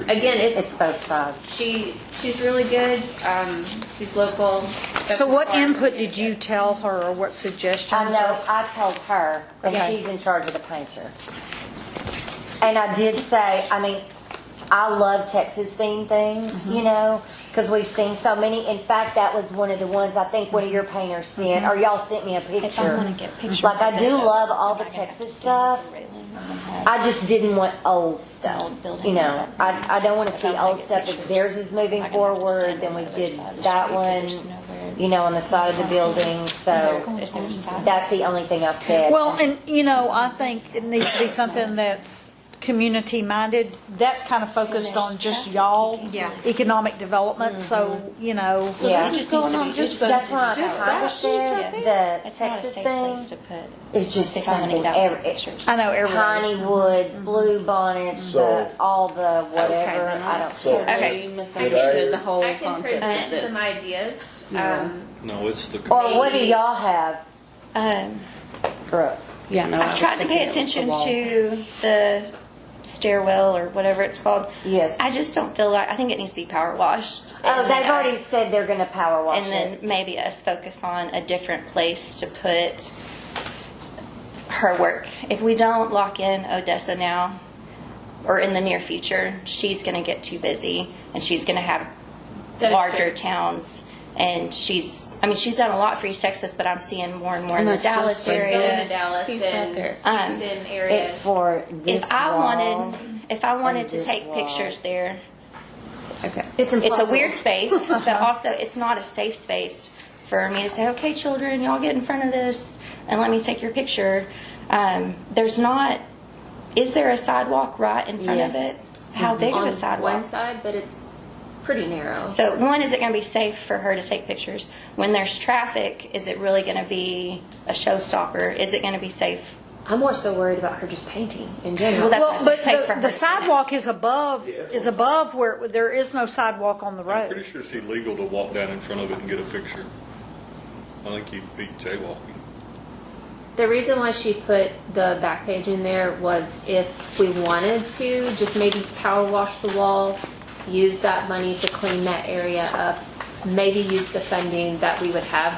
Again, It's both sides. she's really good. She's local. That's So what as far as input I'm did you concerned. tell her, or what suggestions? I know, or- I told her, and Okay. she's in charge of the painter. And I did say, I mean, I love Texas themed things, you know, because we've seen so many. In fact, that was one of the ones I think one of your painters sent, or y'all sent me a If I picture. want to get pictures. Like, I of do it, love all I'm the not gonna have Texas to stand stuff. with the railing. I'm gonna have- I just didn't want old stuff, Old building. you know. I don't want to If see I wanna old get stuff. If pictures, theirs is moving I'm gonna have to forward, stand then on we the other did side of the that street, 'cause one, there's nowhere- you know, on the side of the building. So Is there a sidewalk? that's the only thing I said. Well, and, you know, I think it needs to be something that's community-minded. That's kind of focused on just y'all. Yeah. Economic development, so, you know. Yeah. This is going on just the, That's why I just kind that of piece said right the there? It's not a Texas safe thing place to put. is just If I'm something. gonna take pictures. I know everybody. Piney woods, blue bonnets, So- all the whatever. then I don't So- care. Okay, you misunderstood the whole I can concept of present this. some ideas. No, it's the. Or what do y'all have, Brooke? Yeah, no, I I've was tried to thinking pay it was the attention wall. to the stairwell or whatever it's called. Yes. I just don't feel like, I think it needs to be power washed. Oh, And they've then already us- said they're going to power wash And then it. maybe us focus on a different place to put her work. If we don't lock in Odessa now, or in the near future, she's going to get too busy and she's going to have That is larger true. towns. And she's done a lot for East Texas, but I'm seeing more and more in And the that's just Dallas for Going to area. Dallas He's right and there. Houston area. It's for this If I wall. wanted to this take wall. pictures there, Okay. It's it's impossible. a weird space, but also it's not a safe space for me to say, okay, children, y'all get in front of this and let me take your picture. Is there a sidewalk right in front of Yes. it? How big of on a sidewalk? one side, but it's pretty narrow. So one, is it going to be safe for her to take pictures? When there's traffic, is it really going to be a showstopper? Is it going to be safe? I'm more so worried about her just painting in general. Well, that's Well, what I but said, safe for her the to see that. sidewalk is above where, there is no sidewalk on the I'm pretty road. sure it's illegal to walk down in front of it and get a picture. I think you'd be jaywalking. The reason why she put the back page in there was if we wanted to just maybe power wash the wall, use that money to clean that area up, maybe use the funding that we would have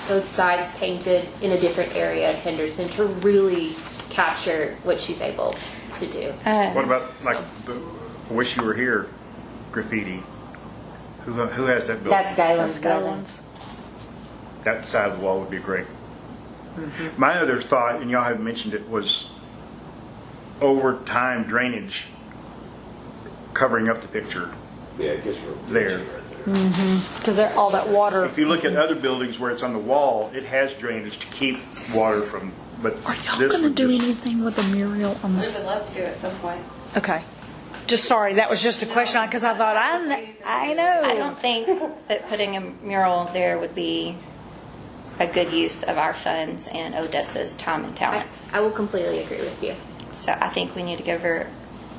those sides painted in a different area of Henderson to really capture what she's able to do. What about like the "Wish You Were Here" graffiti? Who has that building? That's Galen's Those building. ones. That side of the wall would be great. My other thought, and y'all have mentioned it, was over time drainage covering up the picture Yeah, it gets real. there. Because all that water. If you look at other buildings where it's on the wall, it has drainage to keep water from, but Are y'all this going to would do just- anything with a mural on We this? would love to at some point. Okay. Just sorry, that was just a question, because I thought, I know. I don't think that putting a mural there would be a good use of our funds and Odessa's time and I, talent. I will completely agree with you. So I think we need to give her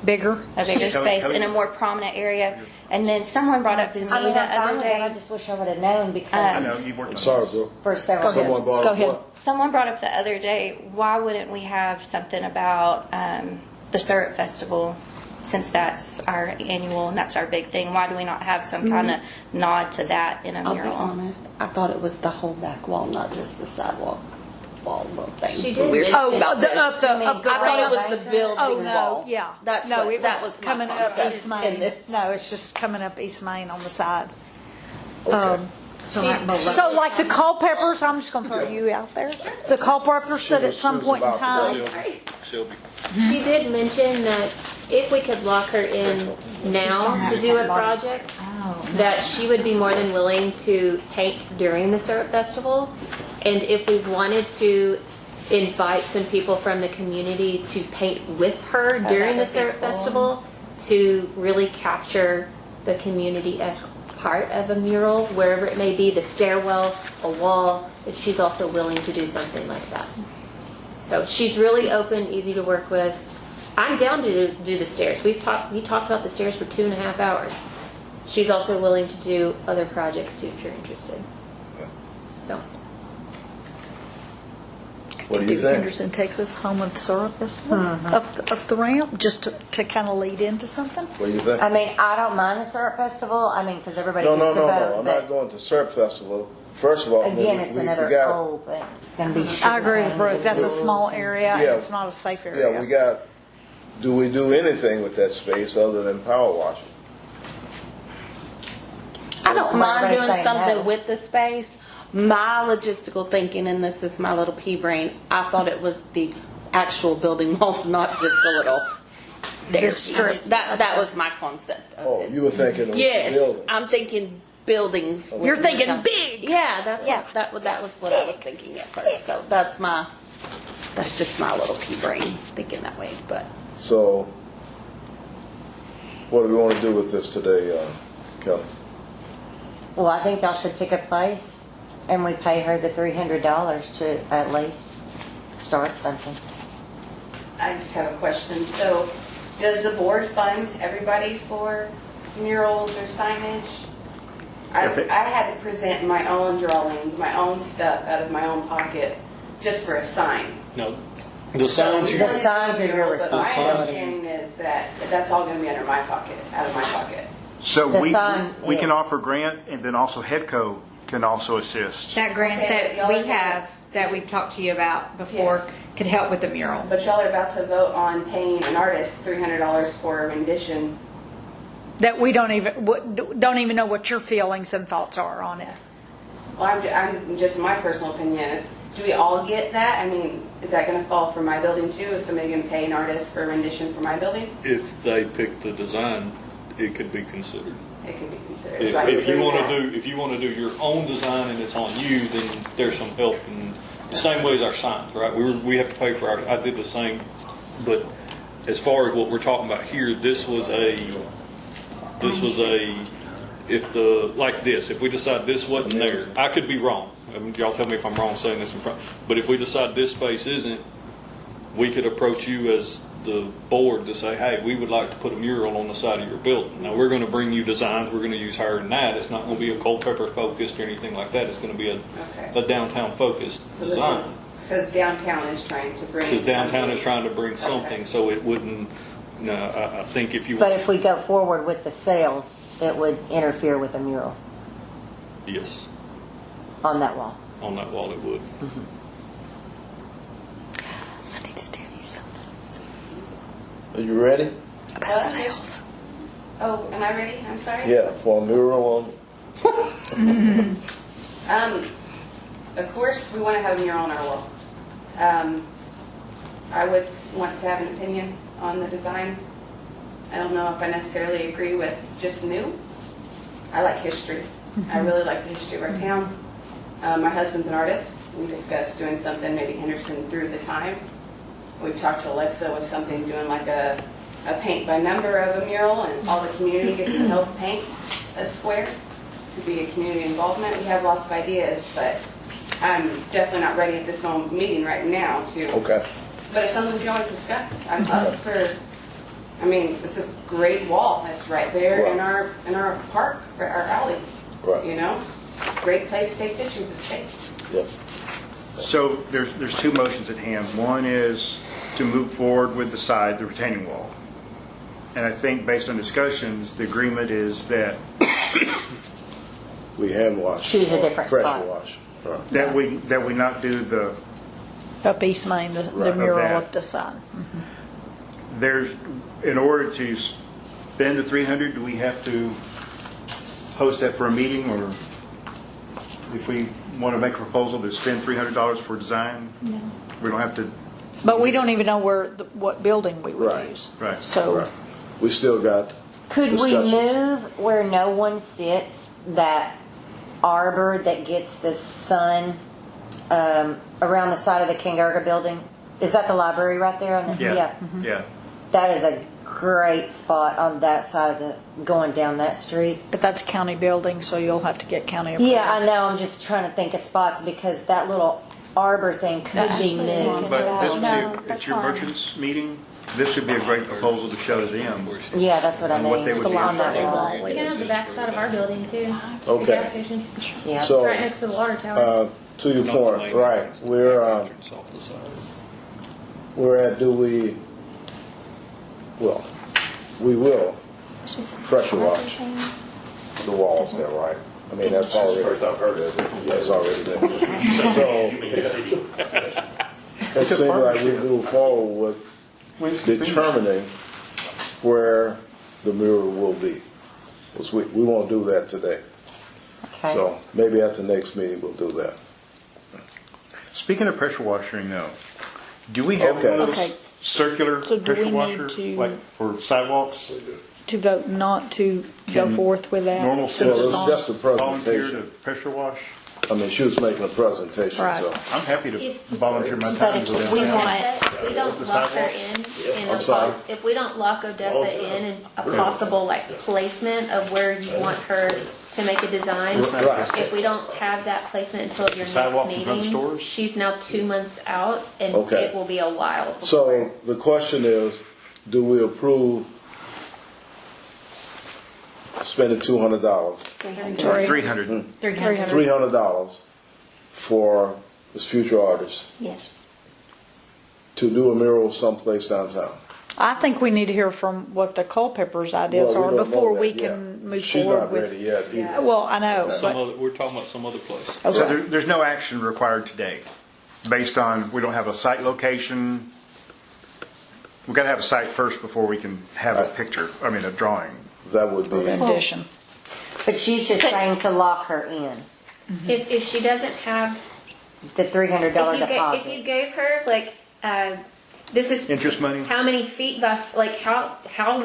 Bigger? a bigger Tell- space tell in a you- more prominent area. And then someone brought up to me I mean, the I'm fine other with it. I day, just wish I would have known I because know, you've worked on Sorry, this. bro. for several Someone months. brought Go up ahead. what? someone brought up the other day, why wouldn't we have something about the Syrup Festival, since that's our annual and that's our big thing? Why do we not have some kind of nod to that in a I'll be mural? honest, I thought it was the whole back wall, not just the sidewalk wall little thing. She But did we were mention- talking Oh, about the, this. up the I thought it was the building Oh, no, wall. yeah. That's no, what, it that was was my coming up concept East in Main. this. No, it's just coming up East Main on the side. Okay. So like the Culpeppers, I'm just going to throw you out there. The Culpeppers said at some point in time, Shelby. She did mention that if we could lock her in now to do a project, that she would be more than willing to paint during the Syrup Festival. And if we wanted to invite some people from the community to paint with her during the Syrup Festival to really capture the community as part of a mural, wherever it may be, the stairwell, a wall, that she's also willing to do something like that. So she's really open, easy to work with. I'm down to do the stairs. We talked about the stairs for 2.5 hours. She's also willing to do other projects too if you're interested. So. What do you If think? Henderson takes us home with the syrup festival up the ramp, just to kind of lead into something. What do you think? I mean, I don't mind the syrup festival. I mean, because everybody No, gets to vote. I'm but not going to Surf Festival. First of all, again, it's another got, whole thing. It's going to be. I agree with Brooke. That's a small area, and Yeah. it's not a safe area. Yeah, we got. Do we do anything with that space other than power washing? I don't mind Everybody's doing saying something no. with the space. My logistical thinking, and this is my little pea brain, I thought it was the actual building walls, not just a little This staircase. strip. That was my concept of Oh, it. you were thinking of the Yes, building. I'm thinking buildings. You're with thinking some- big. Yeah, that's Yeah. What, that was what I was thinking at first. So that's just my little pea brain thinking that way. But So, what do we want to do with this today, Kelly? Well, I think y'all should pick a place, and we pay her the $300 to at least start something. I just have a question. So, does the board fund everybody for murals or signage? I had to present my own drawings, my own stuff out of my own pocket just for a sign. No, the signs you. The signs are your But my responsibility. understanding is that that's all going to be under my pocket, out of my pocket. So The we sign we can is- offer grant, and then also Headco can also assist. That grant Okay, but that we y'all- have, that we've talked to you about before, Yes. could help with the mural. But y'all are about to vote on paying an artist $300 for a rendition. That we don't even know what your feelings and thoughts are on it. Well, I'm just my personal opinion is, do we all get that? I mean, is that going to fall for my building too? Is somebody going to pay an artist for a rendition for my building? If they pick the design, it could be considered. It could be considered. If, So I if you agree want with to that. do, if you want to do your own design and it's on you, then there's some help. And the same way as our signs, right? We have to pay for our. I did the same, but as far as what we're talking about here, this was a. If the like this, if we decide this wasn't there, I could be wrong. I mean, y'all tell me if I'm wrong saying this in front. But if we decide this space isn't, we could approach you as the board to say, hey, we would like to put a mural on the side of your building. Now, we're going to bring you designs. We're going to use her and that. It's not going to be a Culpeper focused or anything like that. It's going to be Okay. a downtown focused So design. this says downtown is trying to bring. Because downtown something. is trying to bring something, Okay. so it wouldn't, no, I think if you But want, if we go forward with the sales, it would interfere with a mural yes, on that wall. on that wall it would. I need to tell you something Are you ready? about sales. Oh, am I ready? I'm sorry? Yeah, for a mural on. Of course, we want to have a mural on our wall. I would want to have an opinion on the design. I don't know if I necessarily agree with just new. I like history. I really like the history of our town. My husband's an artist. We discussed doing something, maybe Henderson through the time. We've talked to Alexa with something, doing like a paint by number of a mural, and all the community gets to help paint a square to be a community involvement. We have lots of ideas, but I'm definitely not ready at this meeting right now to. Okay. But it's something we can always discuss. I'm up for. I mean, it's a great wall that's right there in our park, our alley. Right. You know, great place to take pictures of state. Yep. So there's two motions at hand. One is to move forward with the retaining wall. And I think based on discussions, the agreement is that We hand wash. Choose a different Pressure spot. wash. Right. that we not do the Up East Main, the Right. mural Of that. up the side. there's in order to spend the 300, do we have to post that for a meeting, or if we want to make a proposal to spend $300 for design, we don't have to. But we don't even know what building we would Right. use. Right. So Right. We still got. Could we discussion. move where no one sits that arbor that gets the sun around the side of the Kingerga building? Is that the library right there? On the, Yeah. That is a great spot on that side of the going down that street. but that's a county building, so you'll have to get county approval. Yeah, I know. I'm just trying to think of spots because that little arbor thing could be new. But this would No, be, that's it's your fine. merchants meeting, this would be a great proposal to show them. Yeah, that's what I And mean. what they would be On that interested in. wall. We can have the backside of our building too. The Okay. gas station. Yeah. So, Right next to the water tower. to your Not the point, main right, entrance, the we're, back entrance off the side. we're at, we will pressure wash the walls there, right? I mean, that's already, that's already there. So, You mean the city? it seems like we move forward with determining where the mural will be. 'Cause we won't do that today. Okay. So maybe at the next meeting, we'll do that. Speaking of pressure washing though, do we have Okay. one of Okay. those circular So do pressure we need washer, to- like for sidewalks? To vote not to go Can forth with that? normal since Well, it's it's on? just a Volunteer to presentation. pressure wash? I mean, she was making a presentation, Right. so. I'm happy to If- volunteer my But time if to go we down. want- If we don't lock her in I'm sorry? if we don't lock Odessa in a possible like placement of where you want her to make a design. Right. If we don't have that placement until your next sidewalks in front of meeting, stores? she's now 2 months out and Okay. it will be a while. So the question is, do we approve spending $200, $300. $300 for this future artist Yes. to do a mural someplace downtown? I think we need to hear from what the Culpepper's ideas Well, we are don't know before that we yet. can move She's forward not with. ready yet either. Well, I know, but, We're talking about some other place. So okay. there's no action required today, based on, we don't have a site location. We've got to have a site first before we can have a picture, a drawing. That would be, Addition. But she's just saying to lock her in, If she doesn't have, the $300 if you deposit. gave her like, this is Interest money? how many feet by, like how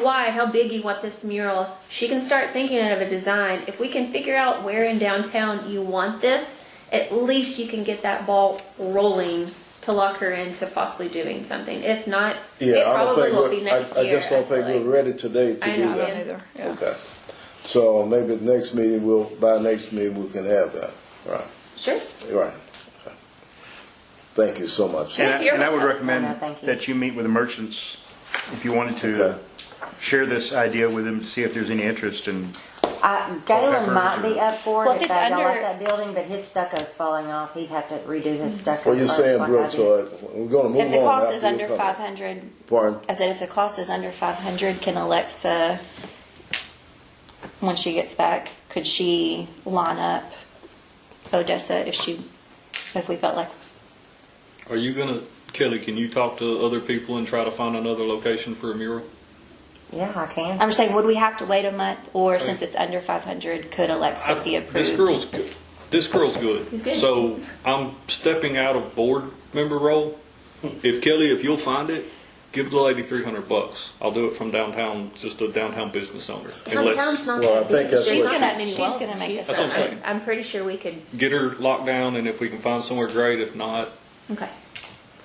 wide, how big you want this mural, she can start thinking of a design. If we can figure out where in downtown you want this, at least you can get that ball rolling to lock her into possibly doing something. If not, yeah, it I don't probably think, will be next I year. just don't think feel like. we're ready today to I do know. that. Either, yeah. Okay. So maybe the next meeting, by next meeting, we can have that. Right, Sure. right. Okay. Thank you so much. And You're I would welcome. recommend No, thank you. that you meet with the merchants if you wanted to Okay. share this idea with them to see if there's any interest in. Galen might be up for Well, it if if it's I don't like under- that building, but his stucco's falling off. He'd have to redo his stucco. What you're first, saying, like I Brooke, did. so we're gonna move on. If the cost after is you under come. 500, Pardon? I said if the cost is under 500, can Alexa, when she gets back, could she line up Odessa if we felt like, Are you Kelly, can you talk to other people and try to find another location for a mural? Yeah, I can. I'm just saying, would we have to wait a month, or since it's under 500, could Alexa be approved? This girl's good. This girl's good. He's good. So I'm stepping out of board member role. If Kelly, if you'll find it, give the lady $300. I'll do it from downtown, just a downtown business owner. And Downtown's not Well, I that think big. that's There's what- not that many She's wells gonna to make choose us That's what I'm from. saying. I'm pretty sure we could. get her locked down, and if we can find somewhere great, if not, Okay.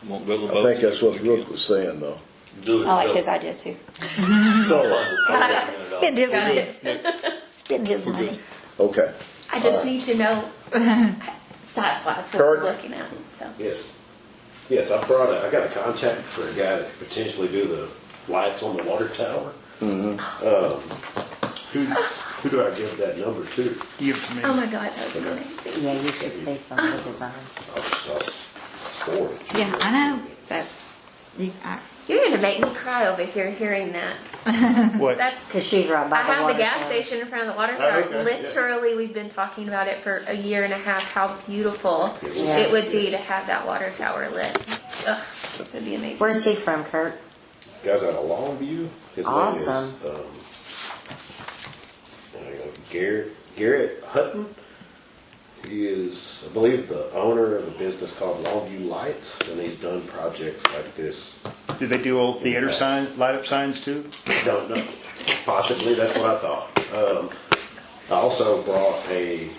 won't go to the I boat. think that's what Brooke was saying, though. Do it. I like his idea too. So, Spend his Got money. it. Spend his money. okay. I just need to know size-wise what Kurt? we're looking at. So. Yes. Yes, I got a contact for a guy that could potentially do the lights on the water tower. Who do I give that number to? Give it to me. Oh my God, that would be amazing. Yeah, you should see some of the designs. I'll forward it to you. Yeah, I know. That's you. You're gonna make me cry over here hearing that. What? That's. Because she's right by I the have water the gas tower. station in front of the water tower. okay, Literally, we've been talking about it for a year and a half. How beautiful Yeah. it would be to have that water tower lit. Ugh, it would be amazing. Where's he from, Kurt? Guy's out of Longview. His Awesome. name is Garrett Hutton. He is, I believe, the owner of a business called Longview Lights, and he's done projects like this. Do they do old theater signs, light up signs too? Don't know. Possibly, that's what I thought. I also brought a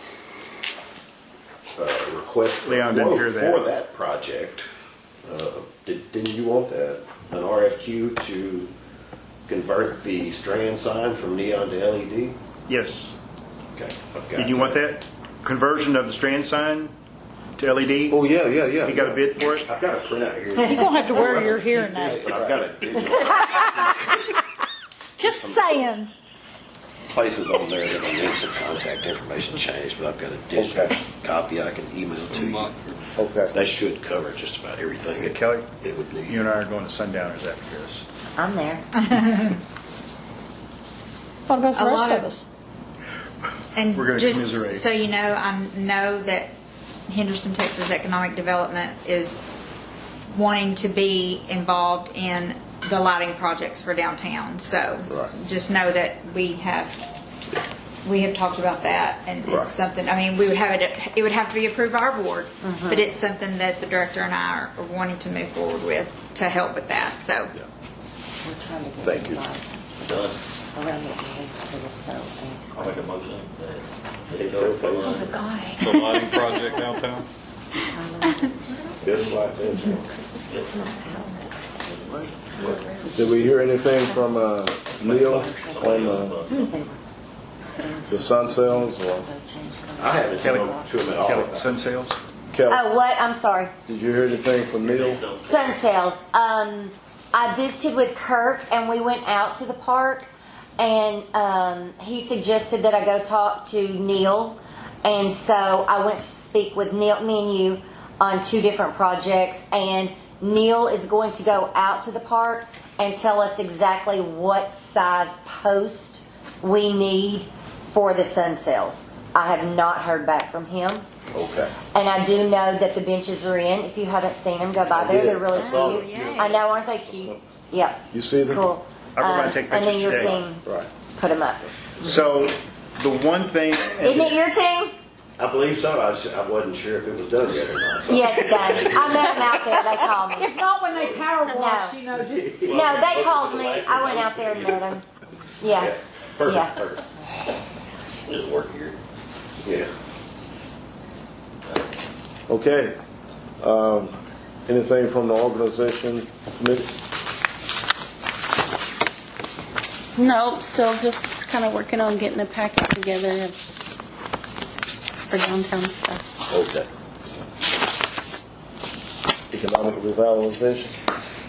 request for Leon a didn't quote hear that. for that project. Didn't you want that? An RFQ to convert the strand sign from neon to LED? Yes. Okay, I've got Did you want that conversion of the strand sign LED? Oh, yeah. You got a bid for it? I've got a printout here. You're going to have to wear your hearing But aids. I've got a digital Just saying. places on there that will need some contact information changed, but I've got a digital Okay. copy I can email to you. Okay. That should cover just about everything Hey, Kelly, it would need. you and I are going to Sundowners after this. I'm there. What about the A rest lot of of- us? And We're gonna just commiserate. so you know, I know that Henderson, Texas Economic Development is wanting to be involved in the lighting projects for downtown. So Right. just know that we have talked about that, and Right. it's something. I mean, we would have it would have to be approved by our board, but it's something that the director and I are wanting to move forward with to help with that. So. We're trying to get Thank you. Done. around the edge, but it's so I'll make a motion that they go Oh, for my God. The lighting project downtown. Just like that. Did we hear anything from Neil on the sun sales or I haven't Kelly, talked to him at all. Kelly, about it. sun sales? Kelly? Oh, what? I'm sorry. Did you hear anything from Neil? Sun sales. I visited with Kirk and we went out to the park, and he suggested that I go talk to Neil, and so I went to speak with Neil, me and you, on 2 different projects, and Neil is going to go out to the park and tell us exactly what size post we need for the sun sales. I have not heard back from him. Okay. And I do know that the benches are in. If you haven't seen them, go by there. They're really I saw cute. them. I know, aren't they cute? Yep. You see them? Cool. I was gonna take And then pictures your today. team Right. put them up. So, the one thing. Isn't it your team? I believe so. I wasn't sure if it was done yet or not. So. Yes, it's done. I met them out there. They called me. If not, when they power wash, No. you know, just. No, they called me. I went out there and met them. Yeah. Perfect. Yeah. Perfect. Just work here. Yeah. Okay. Anything from the organization committee? Nope, still just kind of working on getting a packet together for downtown stuff. Okay. Economic revitalization?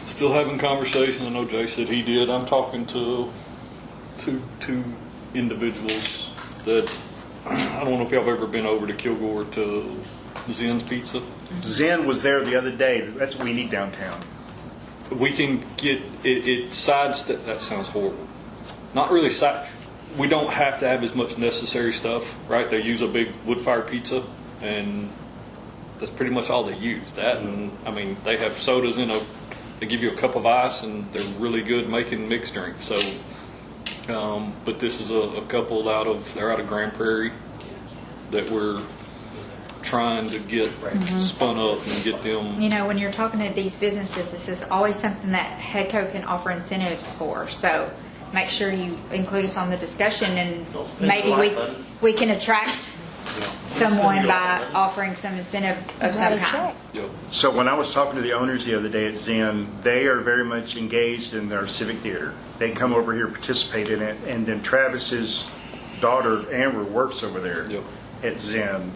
Still having conversation. I know Jay said he did. I'm talking to two individuals that I don't know if y'all have ever been over to Kilgore to Zen's Pizza. Zen was there the other day. That's what we need downtown. We can get it sidestep. That sounds horrible. Not really side. We don't have to have as much necessary stuff, right? They use a big wood-fired pizza, and that's pretty much all they use. That, and I mean, they have sodas in a. They give you a cup of ice, and they're really good making mixed drinks. So, but this is a couple they're out of Grand Prairie that we're trying to get spun up and get them. You know, when you're talking to these businesses, this is always something that HEDCO can offer incentives for. So make sure you include us on the discussion, and Don't spend maybe your life money. we can attract someone by offering some incentive of some kind. Yep. So when I was talking to the owners the other day at Zen, they are very much engaged in their civic theater. They come over here, participate in it, and then Travis's daughter, Amber, works over there Yep. at Zen.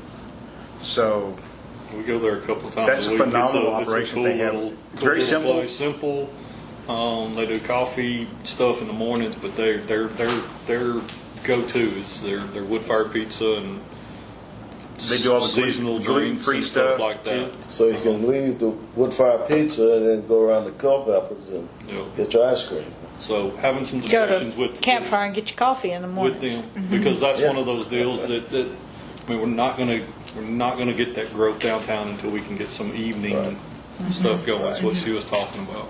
So We go there a couple of times That's a a week. phenomenal it's operation cool they have. little- It's very cool little simple. place. Simple. They do coffee stuff in the mornings, but their go-to is their wood-fired pizza and They do all the seasonal drinks gluten-free and stuff stuff, like that. So you can leave the wood-fired pizza and then go around to Culpepper's and Yep. get your ice cream. So having some Go discussions to with Campfire and get your coffee in the with morning. them because that's Yeah. one of those deals that I mean we're not gonna get that growth downtown until we can get some evening Right. stuff going. That's what she was talking about.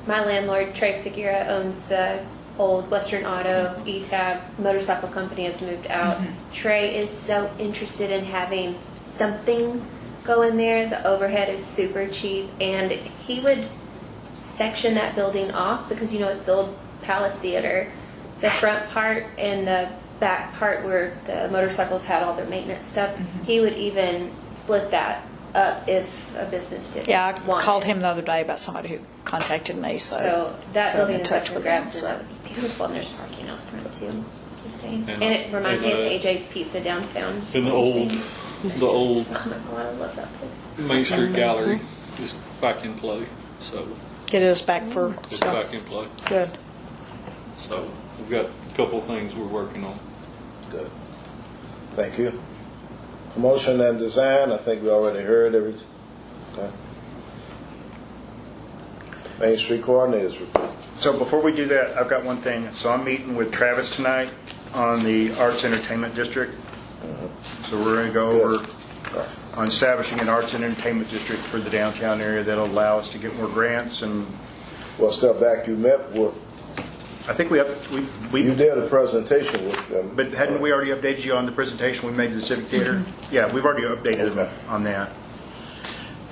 My landlord, Trey Segura, owns the old Western Auto E-Tab motorcycle company, has moved out. Trey is so interested in having something go in there. The overhead is super cheap, and he would section that building off because, you know, it's the old Palace Theater. The front part and the back part where the motorcycles had all their maintenance stuff, he would even split that up if a business did. Yeah, I want called it. him the other day about somebody who contacted me, So that put him building in is up touch for with them, grabs, so. and that would be beautiful. And there's parking out front too. Just saying. And, And it reminds me of and, AJ's Pizza downtown. In the old the old Oh, I love that place. Main Street Gallery is back in play. So It is back for, it's so, back in play. good. So we've got a couple of things we're working on. Good. Thank you. Promotion and design, I think we already heard everything. Okay. Main Street Coordinators report. So before we do that, I've got one thing. So I'm meeting with Travis tonight on the Arts Entertainment District. So we're going to go over on establishing an Arts and Entertainment District for the downtown area that'll allow us to get more grants. And Well, step back, you met with, I think we you did a presentation with them. but hadn't we already updated you on the presentation we made to the Civic Theater? Yeah, we've already updated them Okay. on that.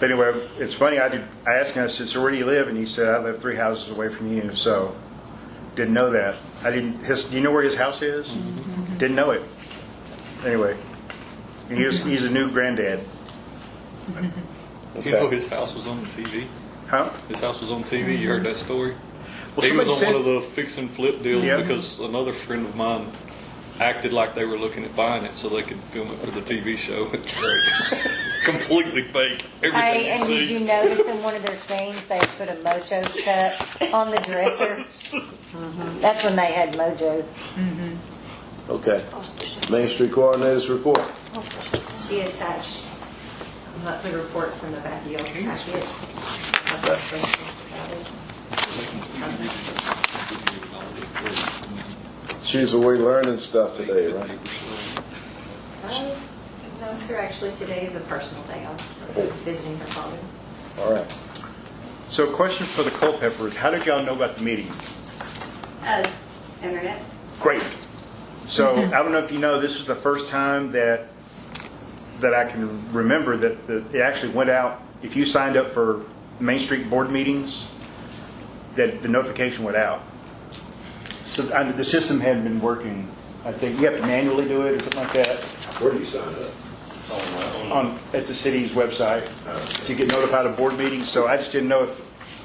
But anyway, it's funny, I asked him, I said, so where do you live? And he said, I live 3 houses away from you. So, didn't know that. Do you know where his house is? Didn't know it. Anyway, and he's a new granddad. You know his house was on the TV? Huh? His house was on TV. You heard that story? Well, He was on somebody one of the fix and flip deals Yeah. because another friend of mine acted like they were looking at buying it so they could film it for the TV show. It's great. Completely fake. Everything Hey, and you did see. you notice in one of their scenes they put a Mojo's cut on the dresser? That's when they had Mojo's. Okay. Main Street Coordinators report. She attached monthly reports in the back of your packet. I've got questions about it. She's away learning stuff today, right? It's honest, actually, today is a personal day off for visiting her father. All right. So, a question for the Culpeppers. How did y'all know about the meeting? Internet. Great. So, I don't know if you know, this was the first time that I can remember that it actually went out. If you signed up for Main Street board meetings, that the notification went out. So the system hadn't been working. I think you have to manually do it or something like that Where do you sign up? at the city's website to get notified of board meetings. So I just didn't know if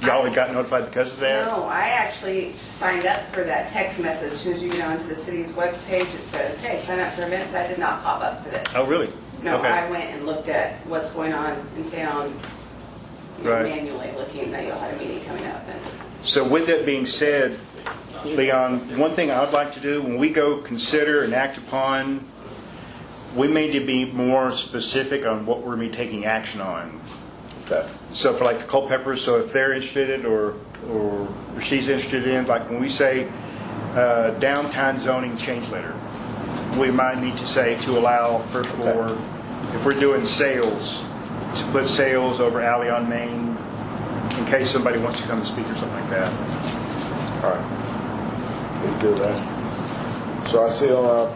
y'all had got notified because of that. No, I actually signed up for that text message. As soon as you get onto the city's webpage, it says, hey, sign up for events. That did not pop up for this. Oh, really? No, Okay. I went and looked at what's going on in town, Right. manually looking that y'all had a meeting coming up. And So with that being said, Leon, one thing I would like to do when we go consider and act upon, we need to be more specific on what we're going to be taking action on. Okay. So for like the Culpeppers, so if they're interested or she's interested in, like when we say downtown zoning change letter, we might need to say to allow first floor, if we're doing sales, to put sales over alley on Main in case somebody wants to come and speak or something like that. All right. We can do that. So I see on our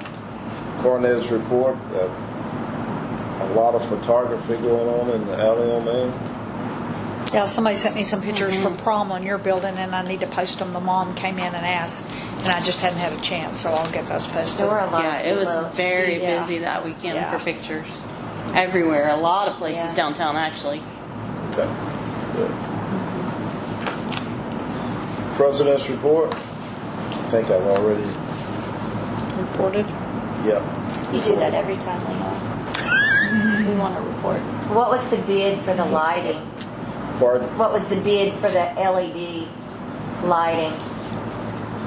coordinators report that a lot of photography going on in the alley on Main. Yeah, somebody sent me some pictures from prom on your building, and I need to post them. The mom came in and asked, and I just hadn't had a chance, so I'll get those posted. There were a lot Yeah, of it was people. very Yeah. busy that weekend Yeah. for pictures. Everywhere, a lot of places Yeah. downtown actually. Okay. Good. President's report. I think I've already. Reported. Yep. You do that every time, Leon. We want a report. What was the bid for the lighting? Pardon? What was the bid for the LED lighting?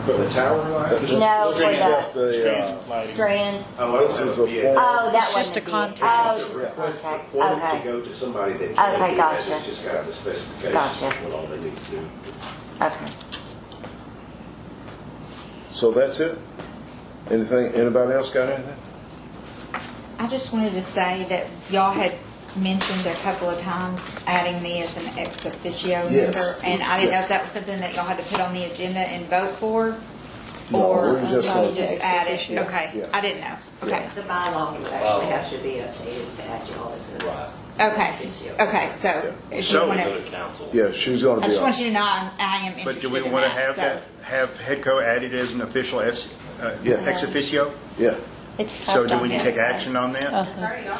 For the tower light? No, This for is just the a, Strand. this is a form. Oh, that It's just wasn't a bid. contact. Oh, It's just a a request for contact. quote to Okay. go to somebody that Okay, can do that. gotcha. It's just got the specifications, Gotcha. what all they need to do. Okay. So that's it? Anything, anybody else got anything? I just wanted to say that y'all had mentioned a couple of times adding me as an ex officio Yes. member, and I didn't know Yes. if that was something that y'all had to put on the agenda and vote for, No, or we're just y'all gonna- just add it. officio. Okay, Yeah. I didn't know. Okay, The bylaws would actually have to be updated to add you all as a okay, okay. So if you So- want Go to, to council. Yeah, she's gonna I be just on. want you to know I am But interested do we in want to that. have So that, have Headco added as an official Yes. ex officio? Yeah. It's So typed do on we need to here. take action on that?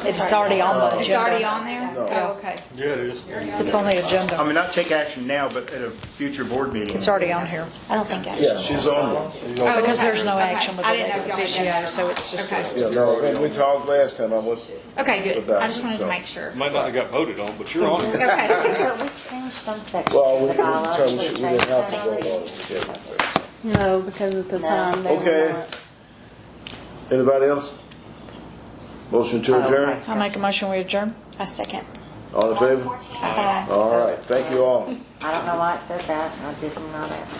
It's already on the It's agenda. already on there? No. Oh, okay. Yeah, it is. It's on the I agenda. mean, not take action now, but at a future board meeting. It's already on here. I don't think action. Yeah, she's on there. Oh, Because okay. there's no Okay. action with I the didn't know ex if y'all had officio, that. so it's just Okay. listed. Yeah, no, when we talked last time, I was. Okay, good. I just wanted to So- make sure. Might not have got voted on, but you're on it. Okay. We changed some sections Well, of the bylaw. we didn't have to vote on it. Yeah. No, because at the No. time they Okay. were not. Anybody else? Motion to adjourn? Okay. I make a motion, we adjourn. I second. All in favor? Aye. All right, thank you all. I don't know why it said that. I did not ask.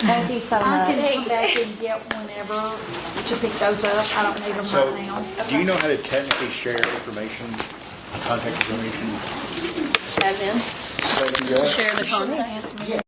Thank you so I much. can come back and get whenever to pick those up. I don't need them So, right now. do you know how to technically share information, contact information? As in, Thank you guys. share the contact.